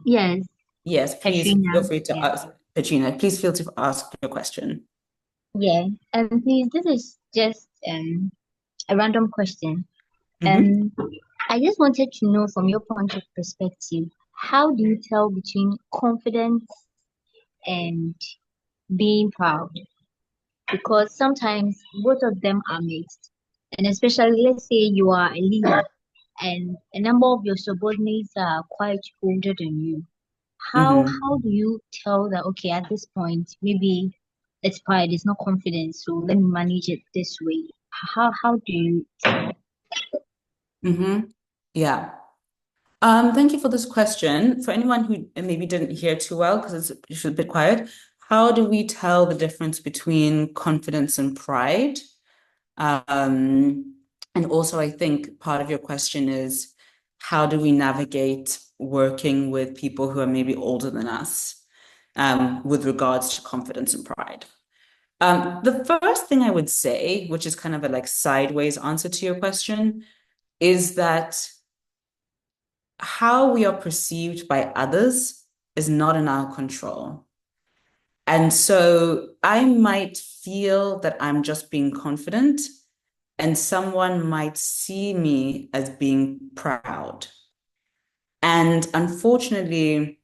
Yes,
Yes, please
Katrina.
feel free to
Yeah.
ask. Petrina, please feel to ask your question.
Yeah. Please, this is just a random question.
Mhm.
I just wanted to know from your point of perspective, how do you tell between confidence and being proud? Because sometimes both of them are mixed. And especially, let's say you are a leader and a number of your subordinates are quite older than you.
Mhm.
How do you tell that, okay, at this point, maybe it's pride, it's not confidence, so let me manage it this way? How do you tell?
Mhm. Yeah. Thank you for this question. For anyone who maybe didn't hear too well, because it's a bit quiet, how do we tell the difference between confidence and pride? And also, I think part of your question is, how do we navigate working with people who are maybe older than us, with regards to confidence and pride? The first thing I would say, which is kind of a like sideways answer to your question, is that how we are perceived by others is not in our control. And so I might feel that I'm just being confident, and someone might see me as being proud. And unfortunately,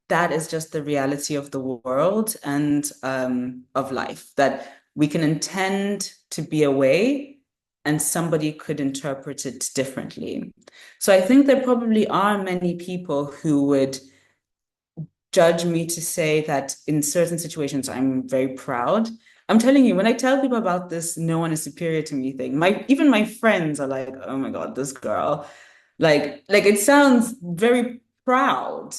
that is just the reality of the world and of life, that we can intend to be a way and somebody could interpret it differently. So I think there probably are many people who would judge me to say that in certain situations I'm very proud. I'm telling you, when I tell people about this, no one is superior to me thing, even my friends are like, oh my God, this girl. Like it sounds very proud,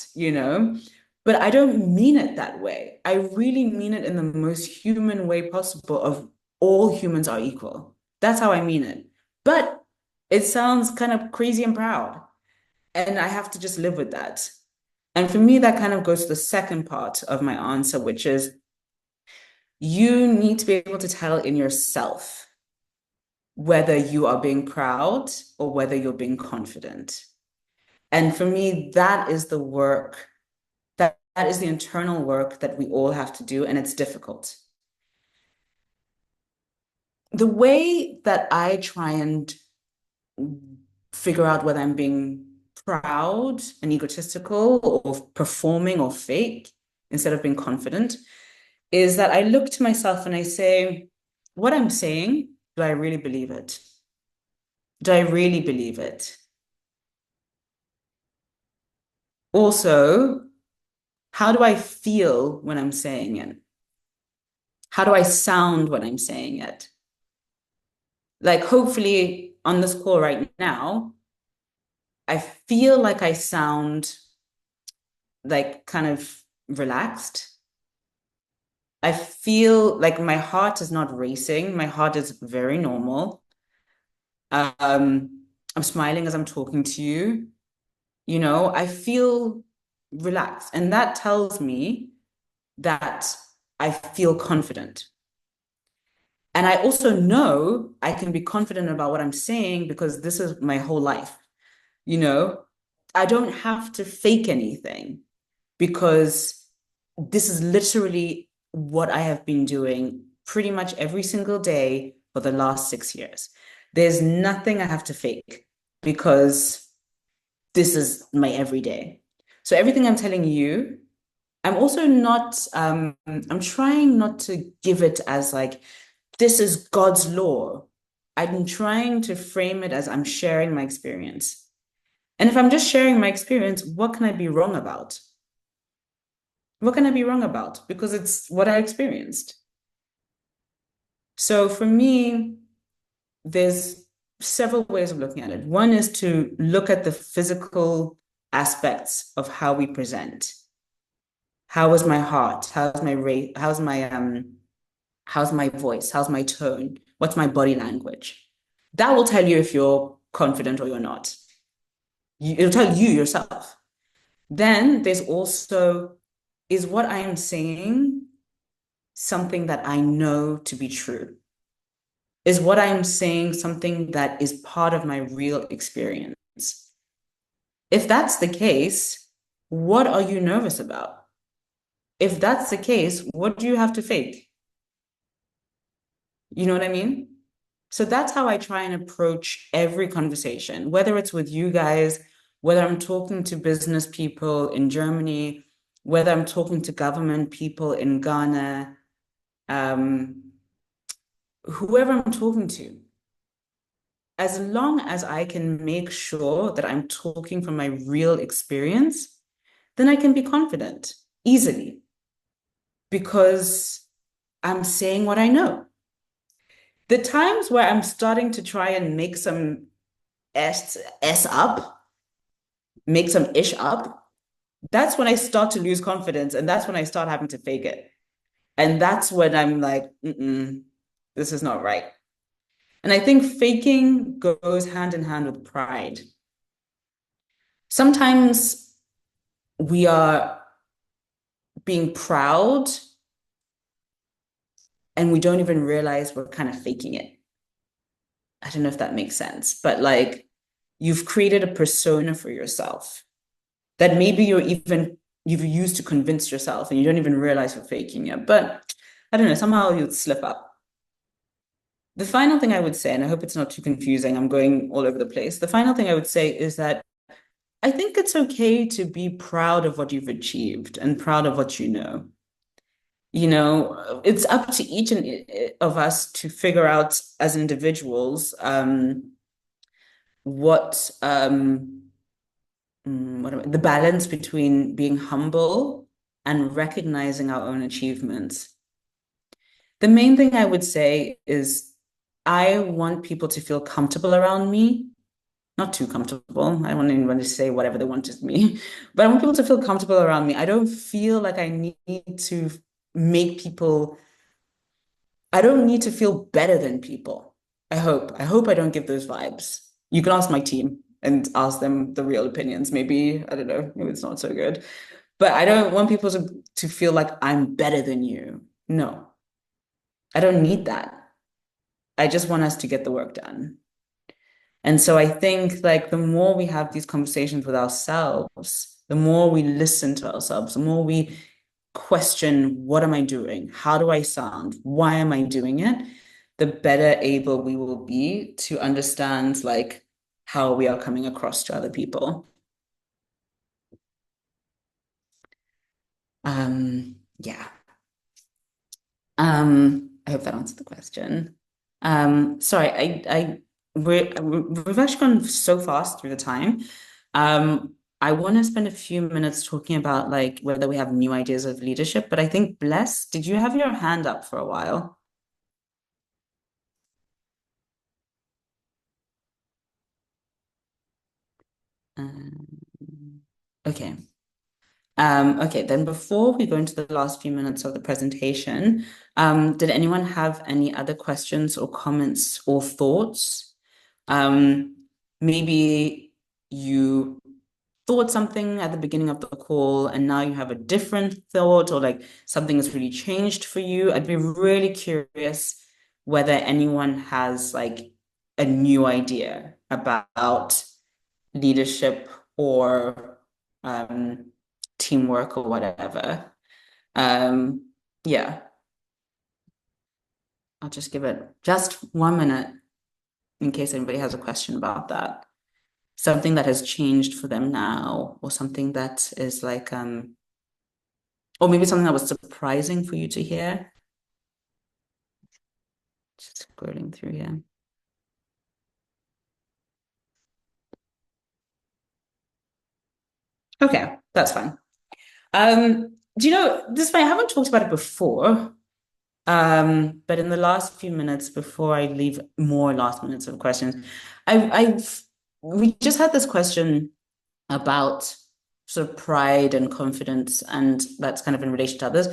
but I don't mean it that way. I really mean it in the most human way possible of all humans are equal. That's how I mean it. But it sounds kind of crazy and proud. And I have to just live with that. And for me, that kind of goes to the second part of my answer, which is you need to be able to tell in yourself whether you are being proud or whether you're being confident. And for me, that is the work, that is the internal work that we all have to do, and it's difficult. The way that I try and figure out whether I'm being proud and egotistical or performing or fake instead of being confident is that I look to myself and I say, what I'm saying, do I really believe it? Do I really believe it? Also, how do I feel when I'm saying it? How do I sound when I'm saying it? Like, hopefully, on this call right now, I feel like I sound like kind of relaxed. I feel like my heart is not racing. My heart is very normal. I'm smiling as I'm talking to you. You know, I feel relaxed. And that tells me that I feel confident. And I also know I can be confident about what I'm saying because this is my whole life. You know, I don't have to fake anything because this is literally what I have been doing pretty much every single day for the last 6 years. There's nothing I have to fake because this is my everyday. So everything I'm telling you, I'm also not, I'm trying not to give it as like, this is God's law. I'm trying to frame it as I'm sharing my experience. And if I'm just sharing my experience, what can I be wrong about? What can I be wrong about? Because it's what I experienced. So for me, there's several ways of looking at it. One is to look at the physical aspects of how we present. How is my heart? How's my rate? How's my voice? How's my tone? What's my body language? That will tell you if you're confident or you're not. It'll tell you yourself. Then there's also, is what I am saying something that I know to be true? Is what I am saying something that is part of my real experience? If that's the case, what are you nervous about? If that's the case, what do you have to fake? You know what I mean? So that's how I try and approach every conversation, whether it's with you guys, whether I'm talking to business people in Germany, whether I'm talking to government people in Ghana, whoever I'm talking to. As long as I can make sure that I'm talking from my real experience, then I can be confident easily because I'm saying what I know. The times where I'm starting to try and make some S up, make some ish up, that's when I start to lose confidence. And that's when I start having to fake it. And that's when I'm like, this is not right. And I think faking goes hand in hand with pride. Sometimes we are being proud and we don't even realize we're kind of faking it. I don't know if that makes sense, but like you've created a persona for yourself that maybe you've used to convince yourself and you don't even realize you're faking it. But I don't know, somehow you'd slip up. The final thing I would say, and I hope it's not too confusing, I'm going all over the place. The final thing I would say is that I think it's okay to be proud of what you've achieved and proud of what you know. You know, it's up to each of us to figure out as individuals what the balance between being humble and recognizing our own achievements. The main thing I would say is I want people to feel comfortable around me, not too comfortable. I don't want anyone to say whatever they want of me, but I want people to feel comfortable around me. I don't feel like I need to make people, I don't need to feel better than people. I hope. I hope I don't give those vibes. You can ask my team and ask them the real opinions. Maybe, I don't know, maybe it's not so good. But I don't want people to feel like I'm better than you. No, I don't need that. I just want us to get the work done. And so I think like the more we have these conversations with ourselves, the more we listen to ourselves, the more we question, what am I doing? How do I sound? Why am I doing it? The better able we will be to understand like how we are coming across to other people. Yeah. I hope that answered the question. Sorry, we've actually gone so fast through the time. I want to spend a few minutes talking about like whether we have new ideas of leadership, but I think Bless, did you have your hand up for a while? Okay. Okay, then before we go into the last few minutes of the presentation, did anyone have any other questions or comments or thoughts? Maybe you thought something at the beginning of the call and now you have a different thought, or like something has really changed for you. I'd be really curious whether anyone has like a new idea about leadership or teamwork or whatever. Yeah, I'll just give it just 1 minute in case anybody has a question about that. Something that has changed for them now, or something that is like, or maybe something that was surprising for you to hear. Just scrolling through here. Okay, that's fine. Do you know, this I haven't talked about it before, but in the last few minutes before I leave more last minutes of questions, we just had this question about sort of pride and confidence, and that's kind of in relation to others.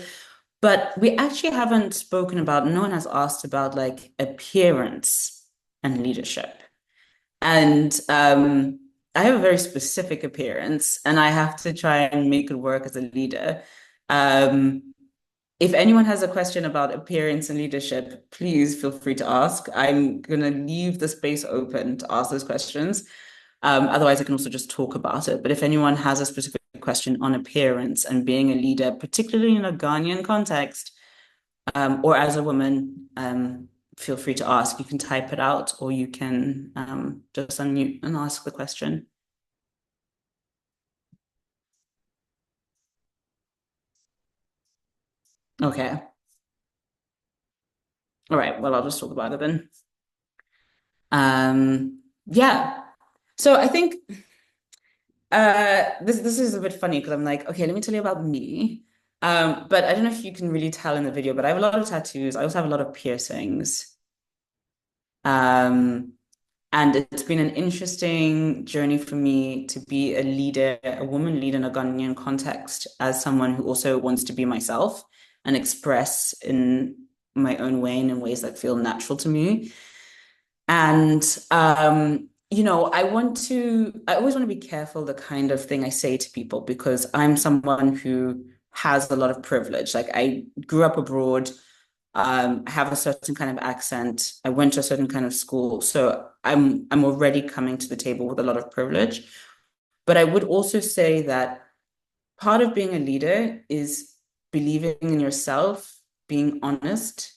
But we actually haven't spoken about, no one has asked about like appearance and leadership. And I have a very specific appearance and I have to try and make it work as a leader. If anyone has a question about appearance and leadership, please feel free to ask. I'm going to leave the space open to ask those questions. Otherwise, I can also just talk about it. But if anyone has a specific question on appearance and being a leader, particularly in a Ghanaian context, or as a woman, feel free to ask. You can type it out, or you can just unmute and ask the question. Okay. All right, well, I'll just talk about it then. Yeah. So I think this is a bit funny because I'm like, okay, let me tell you about me. But I don't know if you can really tell in the video, but I have a lot of tattoos. I also have a lot of piercings. And it's been an interesting journey for me to be a leader, a woman leader in a Ghanaian context, as someone who also wants to be myself and express in my own way and in ways that feel natural to me. And you know, I always want to be careful the kind of thing I say to people, because I'm someone who has a lot of privilege. Like I grew up abroad, have a certain kind of accent. I went to a certain kind of school. So I'm already coming to the table with a lot of privilege. But I would also say that part of being a leader is believing in yourself, being honest,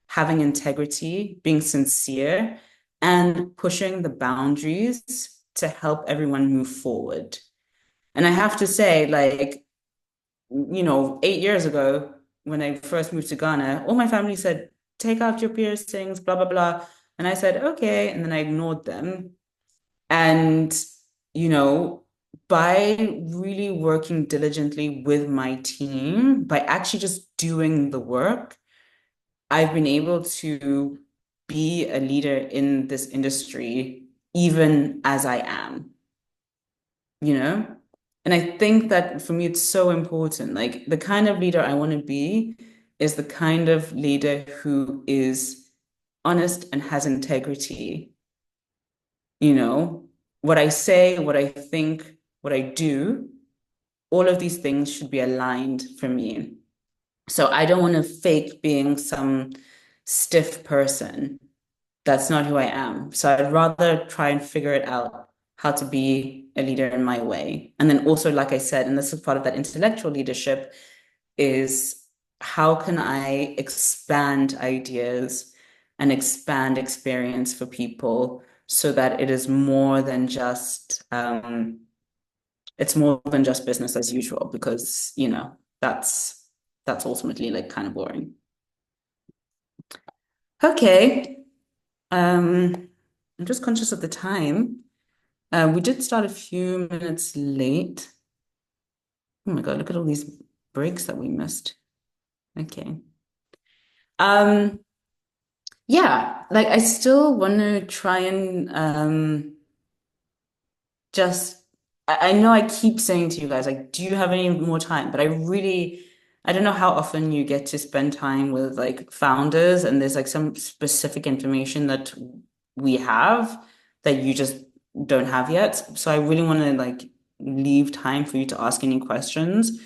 having integrity, being sincere, and pushing the boundaries to help everyone move forward. And I have to say, like, you know, 8 years ago, when I first moved to Ghana, all my family said, take out your piercings, blah, blah, blah. And I said, okay. And then I ignored them. And, you know, by really working diligently with my team, by actually just doing the work, I've been able to be a leader in this industry, even as I am, you know? And I think that for me, it's so important. Like the kind of leader I want to be is the kind of leader who is honest and has integrity. You know, what I say, what I think, what I do, all of these things should be aligned for me. So I don't want to fake being some stiff person. that's not who I am. So I'd rather try and figure it out how to be a leader in my way. And then also, like I said, and this is part of that intellectual leadership, is how can I expand ideas and expand experience for people so that it is more than just it's more than just business as usual, because that's ultimately like kind of boring. Okay. I'm just conscious of the time. We did start a few minutes late. Oh my God, look at all these breaks that we missed. Okay. Um, yeah, like I still want to try and just I know I keep saying to you guys, like, do you have any more time? But I don't know how often you get to spend time with like founders, and there's like some specific information that we have that you just don't have yet. So I really want to like leave time for you to ask any questions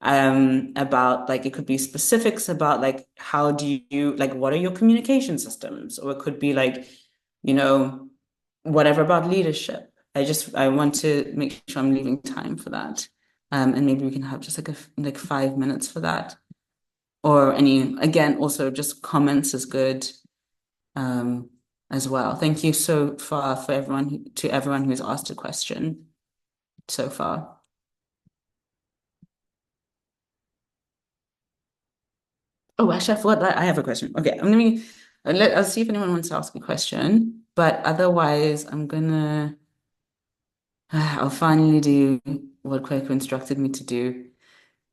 about like it could be specifics about like how do you like what are your communication systems, or it could be like, you know, whatever about leadership. I want to make sure I'm leaving time for that. And maybe we can have just like 5 minutes for that. Or any, again, also just comments is good as well. Thank you so far for everyone who's asked a question so far. Oh, actually, I forgot that I have a question. Okay, I'll see if anyone wants to ask a question, but otherwise I'll finally do what Kwaku instructed me to do.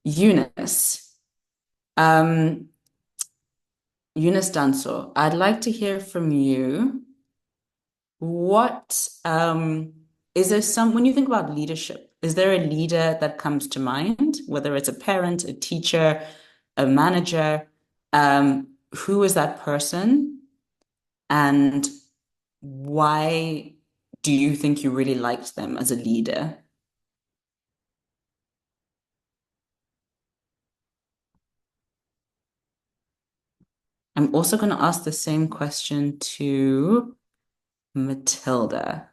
Eunice. Um, Eunice Danso, I'd like to hear from you. What is there when you think about leadership, is there a leader that comes to mind, whether it's a parent, a teacher, a manager? Who is that person? And why do you think you really liked them as a leader? I'm also going to ask the same question to Matilda.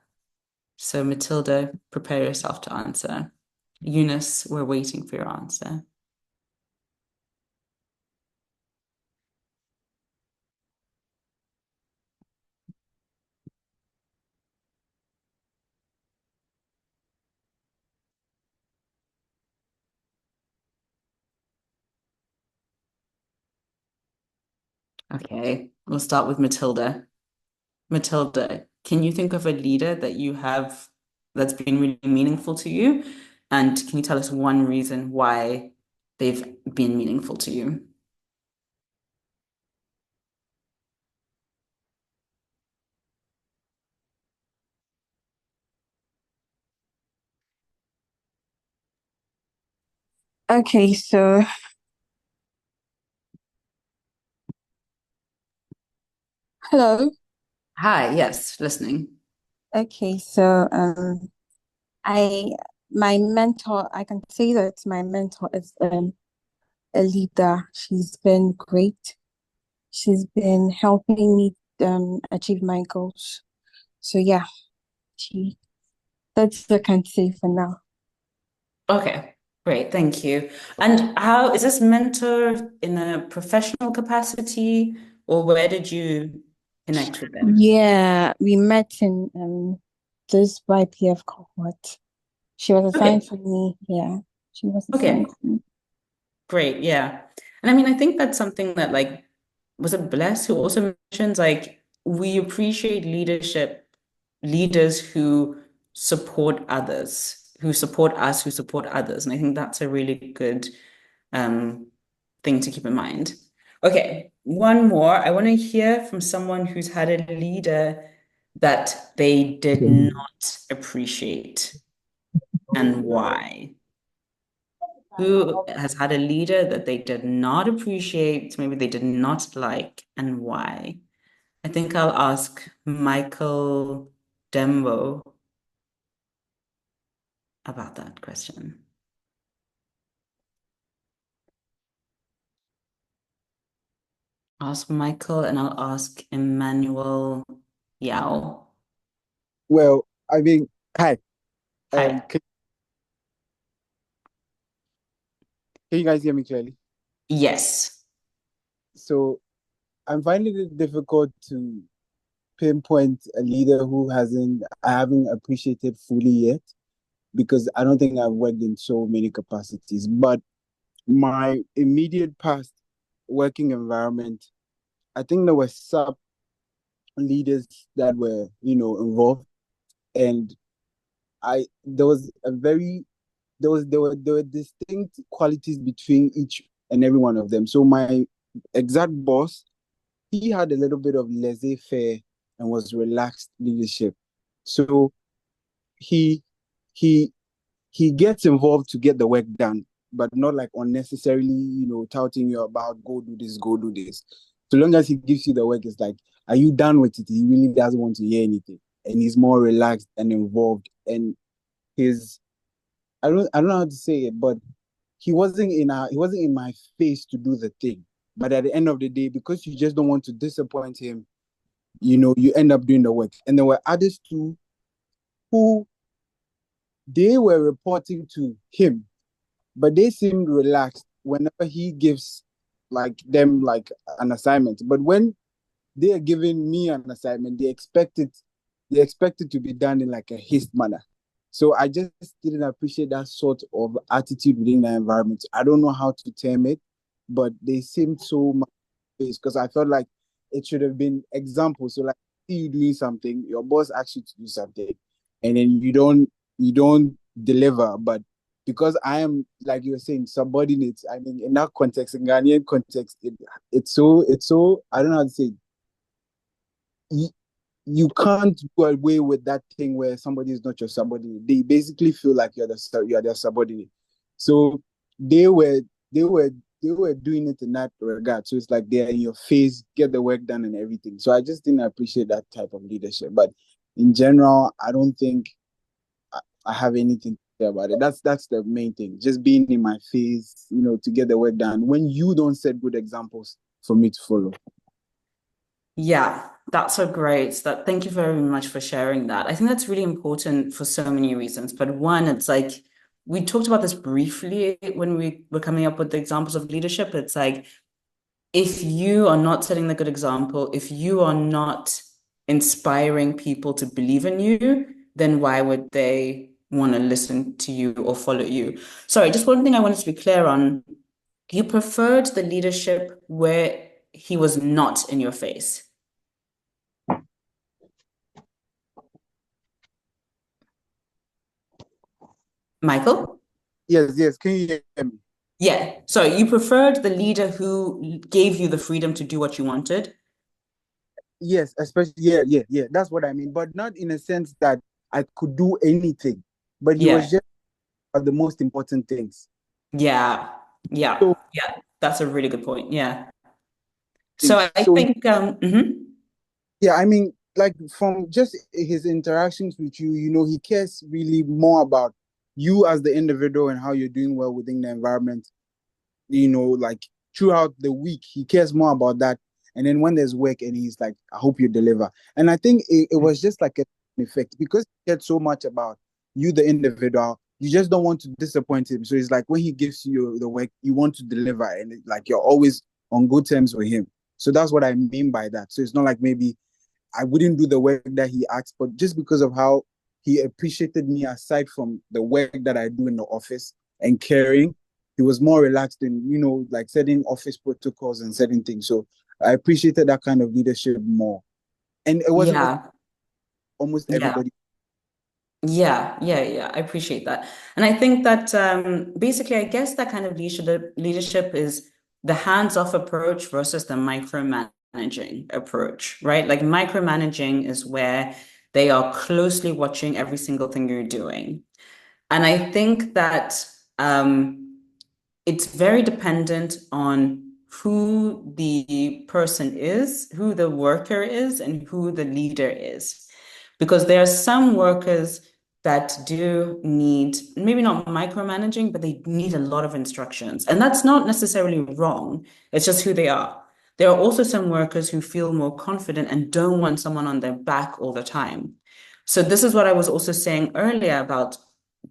So Matilda, prepare yourself to answer. Eunice, we're waiting for your answer. Okay, we'll start with Matilda. Matilda, can you think of a leader that you have that's been really meaningful to you? And can you tell us one reason why they've been meaningful to you?
Okay, so hello.
Hi, yes, listening.
Okay, so I my mentor, I can say that my mentor is a leader. She's been great. She's been helping me achieve my goals. So yeah, she that's what I can say for now.
Okay, great, thank you. And how is this mentor in a professional capacity, or where did you connect with them?
Yeah, we met in this YPF cohort. She was assigned
Okay,
for me. Yeah, she was assigned
okay.
for me.
Great, yeah. And I mean, I think that's something that like was it Bless who also mentions like we appreciate leaders who support others, who support us, who support others. And I think that's a really good um thing to keep in mind. Okay, one more. I want to hear from someone who's had a leader that they did not appreciate and why. Who has had a leader that they did not appreciate, maybe they did not like, and why? I think I'll ask Michael Dembo about that question. ask Michael, and I'll ask Emmanuel Yao.
Well, I mean, hi.
Hi.
Can you guys hear me clearly?
Yes.
So I'm finding it difficult to pinpoint a leader who I haven't appreciated fully yet, because I don't think I've worked in so many capacities. But my immediate past working environment, I think there were sub leaders that were, involved. And there were distinct qualities between each and every one of them. So my exact boss, he had a little bit of laissez-faire and was relaxed leadership. So he he he gets involved to get the work done, but not like unnecessarily, touting you about go do this, go do this. So long as he gives you the work, it's like, are you done with it? He really doesn't want to hear anything. And he's more relaxed and involved. And his I don't know how to say it, but he wasn't in my face to do the thing. But at the end of the day, because you just don't want to disappoint him, you end up doing the work. And there were others too who they were reporting to him, but they seemed relaxed whenever he gives them an assignment. But when they are giving me an assignment, they expect it to be done in like a haste manner. So I just didn't appreciate that sort of attitude within the environment. I don't know how to term it, but they seemed so much based, because I felt like it should have been examples. So like, see you doing something, your boss asks you to do something, and then you don't deliver. But because I am, like you were saying, subordinate, I mean, in that context, in Ghanaian context, it's so I don't know how to say it. You can't do away with that thing where somebody is not your subordinate. They basically feel like you are their subordinate. So they were they were they were doing it in that regard. So it's like they're in your face, get the work done and everything. So I just didn't appreciate that type of leadership. But in general, I don't think I have anything to say about it. That's the main thing. Just being in my face, to get the work done when you don't set good examples for me to follow.
Yeah, that's so great. Thank you very much for sharing that. I think that's really important for so many reasons. But one, it's like we talked about this briefly when we were coming up with the examples of leadership. It's like if you are not setting the good example, if you are not inspiring people to believe in you, then why would they want to listen to you or follow you? Sorry, just one thing I wanted to be clear on. You preferred the leadership where he was not in your face. Michael?
Yes. Can you hear me?
Yeah. So you preferred the leader who gave you the freedom to do what you wanted?
Yes, especially yeah. That's what I mean. But not in a sense that I could do anything, but he was
Yeah.
just the most important things.
Yeah. Yeah.
So
Yeah. That's a really good point. Yeah. So I
so
think
yeah, I mean, like from just his interactions with you, he cares really more about you as the individual and how you're doing well within the environment. Like throughout the week, he cares more about that. And then when there's work, and he's like, I hope you deliver. And I think it was just like an effect, because he cared so much about you, the individual. You just don't want to disappoint him. So it's like when he gives you the work, you want to deliver, and like you're always on good terms with him. So that's what I mean by that. So it's not like maybe I wouldn't do the work that he asked, but just because of how he appreciated me, aside from the work that I do in the office and caring, he was more relaxed in, like setting office protocols and setting things. So I appreciated that kind of leadership more. And it wasn't
yeah.
almost
Yeah.
everybody.
Yeah. I appreciate that. And I think that basically, I guess that kind of leadership is the hands-off approach versus the micromanaging approach, right? Like micromanaging is where they are closely watching every single thing you're doing. And I think that it's very dependent on who the person is, who the worker is, and who the leader is. Because there are some workers that do need, maybe not micromanaging, but they need a lot of instructions. And that's not necessarily wrong. It's just who they are. there are also some workers who feel more confident and don't want someone on their back all the time. So this is what I was also saying earlier about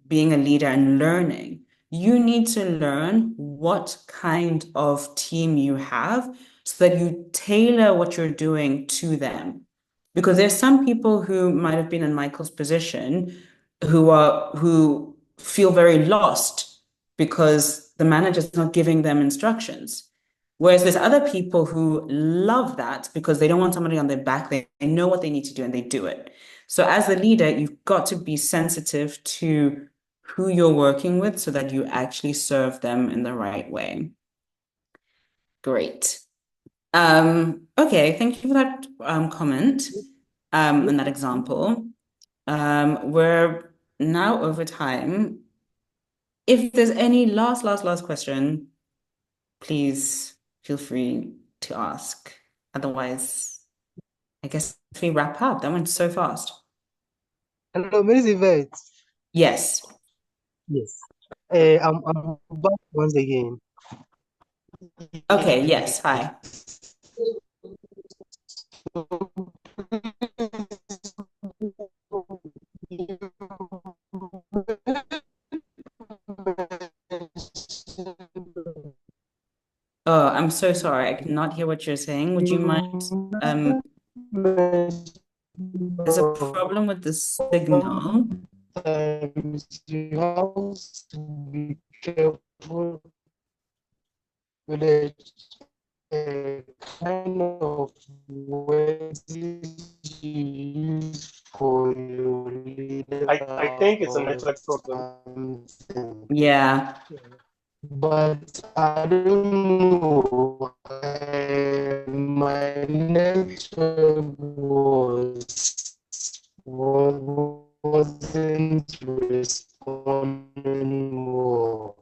being a leader and learning. You need to learn what kind of team you have so that you tailor what you're doing to them. Because there's some people who might have been in Michael's position who feel very lost because the manager's not giving them instructions. Whereas there's other people who love that because they don't want somebody on their back. They know what they need to do and they do it. So as a leader, you've got to be sensitive to who you're working with so that you actually serve them in the right way. Great. Okay, thank you for that comment and that example. We're now over time. If there's any last question, please feel free to ask. Otherwise, I guess we wrap up. That went so fast.
Hello, Miss Yvette.
Yes.
Yes. I'm back once again.
Okay, yes. Hi. Oh, I'm so sorry. I cannot hear what you're saying. Would you mind? There's a problem with the signal.
You have to be careful with the kind of words you use for your leader.
I think it's a network problem.
Yeah.
But I don't know. My network wasn't responding anymore.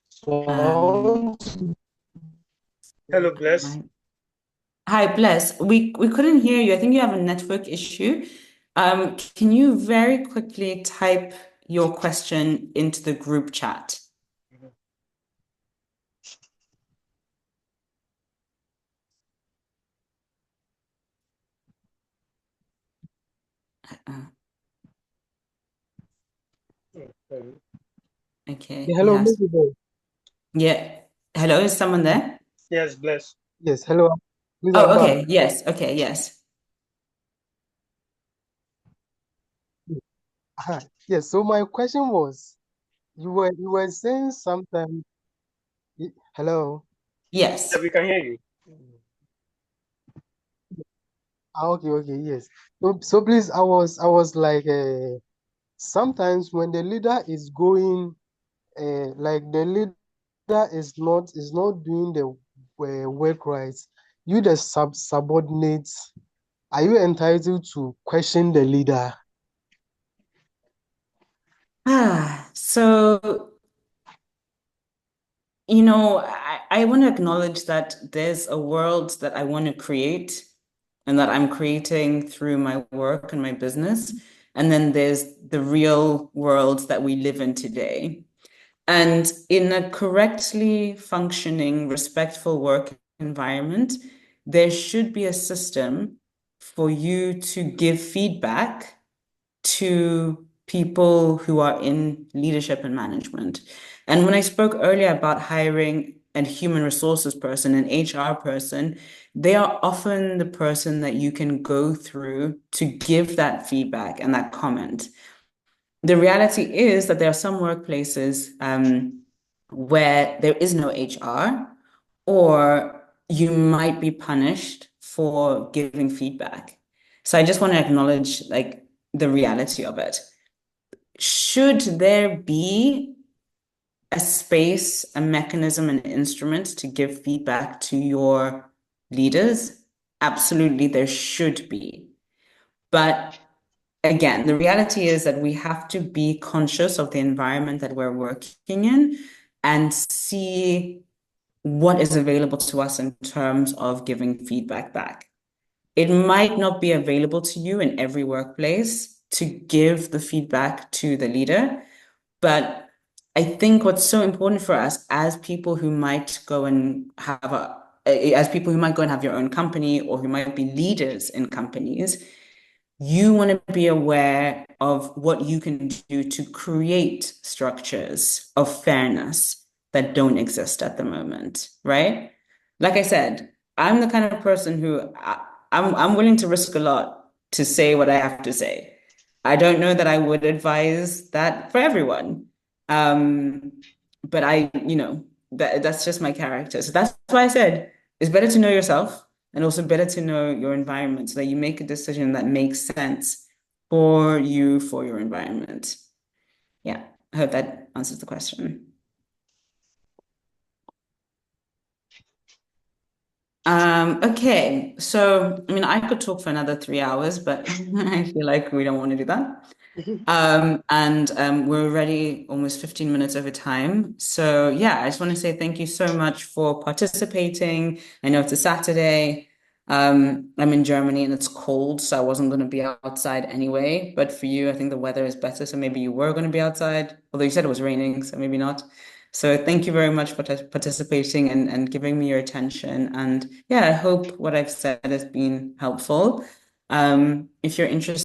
So I want to
Hello, Bless.
Hi, Bless. We couldn't hear you. I think you have a network issue. Can you very quickly type your question into the group chat? Okay.
Yeah, hello,
Yes.
Miss Yvette.
Yeah. Hello, is someone there?
Yes, Bless.
Yes, hello. Please, I'm
Oh,
back.
okay. Yes. Okay. Yes.
Yes, so my question was, you were saying sometimes. Hello.
Yes.
Yeah, we can hear you.
Okay, yes. So please, I was like, sometimes when the leader is going, like the leader is not doing the work right, you the subordinates, are you entitled to question the leader?
So, I want to acknowledge that there's a world that I want to create and that I'm creating through my work and my business. And then there's the real world that we live in today. And in a correctly functioning, respectful work environment, there should be a system for you to give feedback to people who are in leadership and management. And when I spoke earlier about hiring a human resources person, an HR person, they are often the person that you can go through to give that feedback and that comment. The reality is that there are some workplaces where there is no HR, or you might be punished for giving feedback. So I just want to acknowledge like the reality of it. Should there be a space, a mechanism, an instrument to give feedback to your leaders? Absolutely, there should be. But again, the reality is that we have to be conscious of the environment that we're working in and see what is available to us in terms of giving feedback back. It might not be available to you in every workplace to give the feedback to the leader, but I think what's so important for us as people who might go and have as people who might go and have your own company or who might be leaders in companies, you want to be aware of what you can do to create structures of fairness that don't exist at the moment, right? Like I said, I'm the kind of person who I'm willing to risk a lot to say what I have to say. I don't know that I would advise that for everyone. But that's just my character. So that's why I said it's better to know yourself and also better to know your environment so that you make a decision that makes sense for you, for your environment. Yeah, I hope that answers the question. Okay, so I mean, I could talk for another 3 hours, but I feel like we don't want to do that. We're already almost 15 minutes over time. So yeah, I just want to say thank you so much for participating. I know it's a Saturday. I'm in Germany and it's cold, so I wasn't going to be outside anyway. But for you, I think the weather is better, so maybe you were going to be outside, although you said it was raining, so maybe not. So thank you very much for participating and giving me your attention. And yeah, I hope what I've said has been helpful. If you're interested